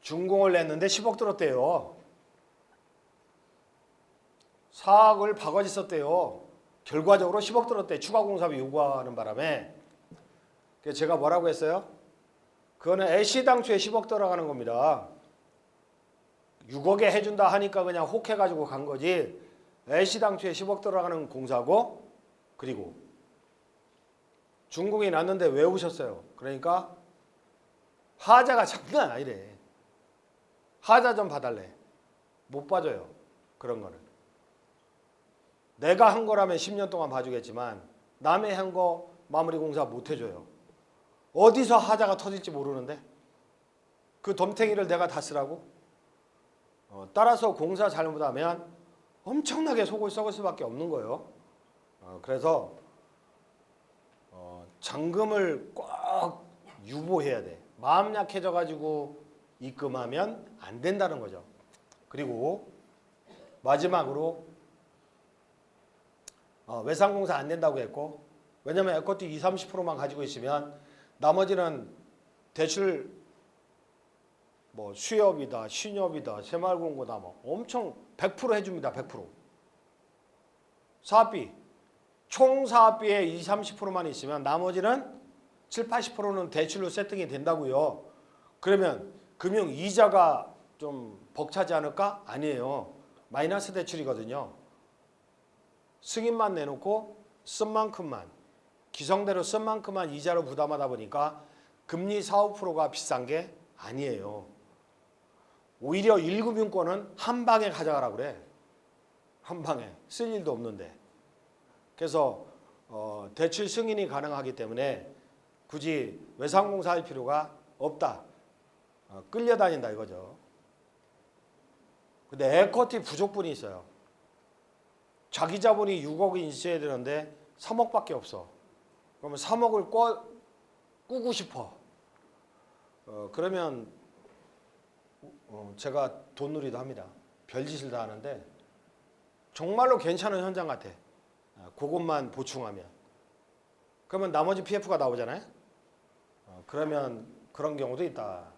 준공을 냈는데 10억 들었대요. 4억을 바가지 썼대요. 결과적으로 10억 들었대. 추가 공사비 요구하는 바람에. 그래서 제가 뭐라고 했어요? 그거는 애시당초에 10억 들어가는 겁니다. 6억에 해준다 하니까 그냥 혹해가지고 간 거지. 애시당초에 10억 들어가는 공사고, 그리고 준공이 났는데 왜 오셨어요? 그러니까 하자가 장난 아니래. 하자 좀 봐달래. 못 봐줘요. 그런 거는. 내가 한 거라면 10년 동안 봐주겠지만 남의 한 거 마무리 공사 못 해줘요. 어디서 하자가 터질지 모르는데 그 덤탱이를 내가 다 쓰라고? 따라서 공사 잘못하면 엄청나게 속을 썩을 수밖에 없는 거예요. 그래서 잔금을 꼭 유보해야 돼. 마음 약해져 가지고 입금하면 안 된다는 거죠. 그리고 마지막으로 외상공사 안 된다고 했고, 왜냐면 에코티 20-30%만 가지고 있으면 나머지는 대출 수협이다, 신협이다, 새마을공고다 엄청 100% 해줍니다. 100%. 사업비 총 사업비에 20-30%만 있으면 나머지는 70-80%는 대출로 세팅이 된다고요. 그러면 금융 이자가 좀 벅차지 않을까? 아니에요. 마이너스 대출이거든요. 승인만 내놓고 쓴 만큼만, 기성대로 쓴 만큼만 이자로 부담하다 보니까 금리 4-5%가 비싼 게 아니에요. 오히려 1금융권은 한 방에 가져가라 그래. 한 방에. 쓸 일도 없는데. 그래서 대출 승인이 가능하기 때문에 굳이 외상공사 할 필요가 없다. 끌려다닌다 이거죠. 근데 에쿼티 부족분이 있어요. 자기 자본이 6억이 있어야 되는데 3억밖에 없어. 그러면 3억을 꾸고 싶어. 그러면 제가 돈놀이도 합니다. 별짓을 다 하는데 정말로 괜찮은 현장 같아. 그것만 보충하면. 그러면 나머지 PF가 나오잖아요. 그러면 그런 경우도 있다.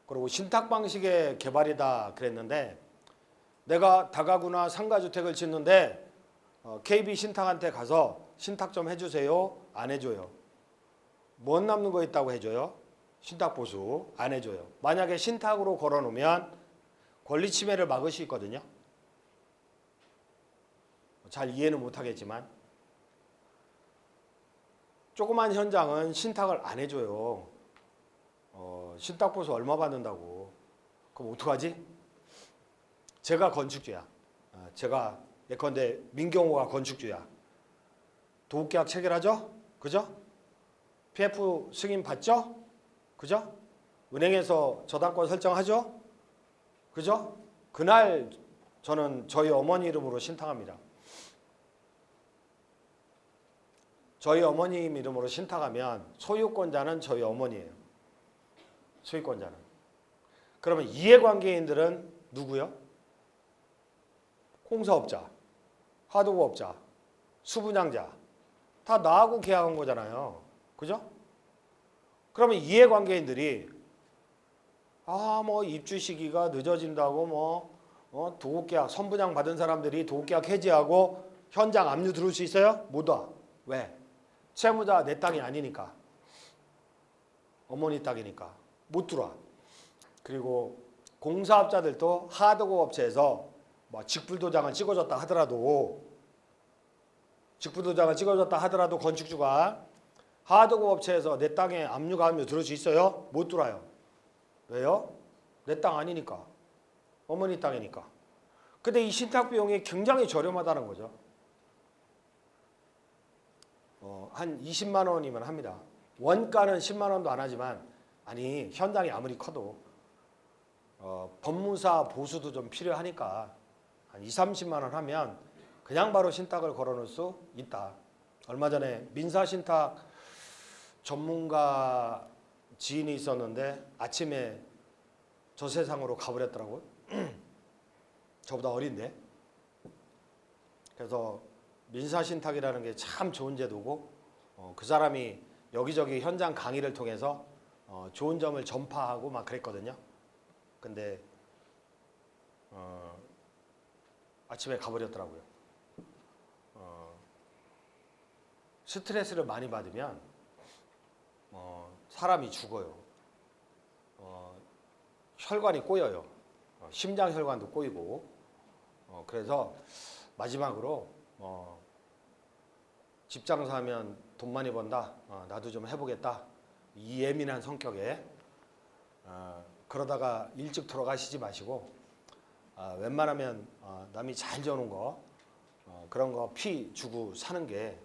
그리고 신탁 방식의 개발이다 그랬는데 내가 다가구나 상가주택을 짓는데 KB 신탁한테 가서 신탁 좀 해주세요. 안 해줘요. 뭔 남는 거 있다고 해줘요? 신탁 보수 안 해줘요. 만약에 신탁으로 걸어놓으면 권리 침해를 막을 수 있거든요. 잘 이해는 못하겠지만 조그만 현장은 신탁을 안 해줘요. 신탁 보수 얼마 받는다고. 그럼 어떡하지? 제가 건축주야. 제가 예컨대 민경호가 건축주야. 도급계약 체결하죠? 그죠? PF 승인 받죠? 그죠? 은행에서 저당권 설정하죠? 그죠? 그날 저는 저희 어머니 이름으로 신탁합니다. 저희 어머님 이름으로 신탁하면 소유권자는 저희 어머니예요. 소유권자는. 그러면 이해관계인들은 누구요? 공사업자, 하도급업자, 수분양자 다 나하고 계약한 거잖아요. 그죠? 그러면 이해관계인들이 뭐 입주 시기가 늦어진다고 도급계약 선분양 받은 사람들이 도급계약 해지하고 현장 압류 들어올 수 있어요? 못 와. 왜? 채무자 내 땅이 아니니까. 어머니 땅이니까 못 들어와. 그리고 공사업자들도 하도급 업체에서 직불도장을 찍어줬다 하더라도 건축주가 하도급 업체에서 내 땅에 압류가 들어올 수 있어요? 못 들어와요. 왜요? 내 땅 아니니까. 어머니 땅이니까. 근데 이 신탁 비용이 굉장히 저렴하다는 거죠. 한 20만 원이면 합니다. 원가는 10만 원도 안 하지만 현장이 아무리 커도 법무사 보수도 좀 필요하니까 한 2, 30만 원 하면 그냥 바로 신탁을 걸어놓을 수 있다. 얼마 전에 민사신탁 전문가 지인이 있었는데 아침에 저 세상으로 가버렸더라고요. 저보다 어린데. 그래서 민사신탁이라는 게 참 좋은 제도고 그 사람이 여기저기 현장 강의를 통해서 좋은 점을 전파하고 막 그랬거든요. 근데 아침에 가버렸더라고요. 스트레스를 많이 받으면 사람이 죽어요. 혈관이 꼬여요. 심장 혈관도 꼬이고. 그래서 마지막으로 집 장사하면 돈 많이 번다. 나도 좀 해보겠다. 이 예민한 성격에 그러다가 일찍 돌아가시지 마시고 웬만하면 남이 잘 지어놓은 거 그런 거 피 주고 사는 게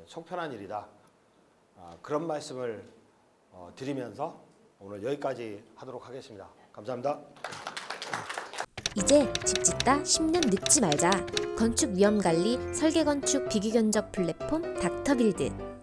속 편한 일이다. 그런 말씀을 드리면서 오늘 여기까지 하도록 하겠습니다. 감사합니다. 이제 집 짓다 10년 늙지 말자. 건축 위험 관리 설계 건축 비교견적 플랫폼 닥터빌드.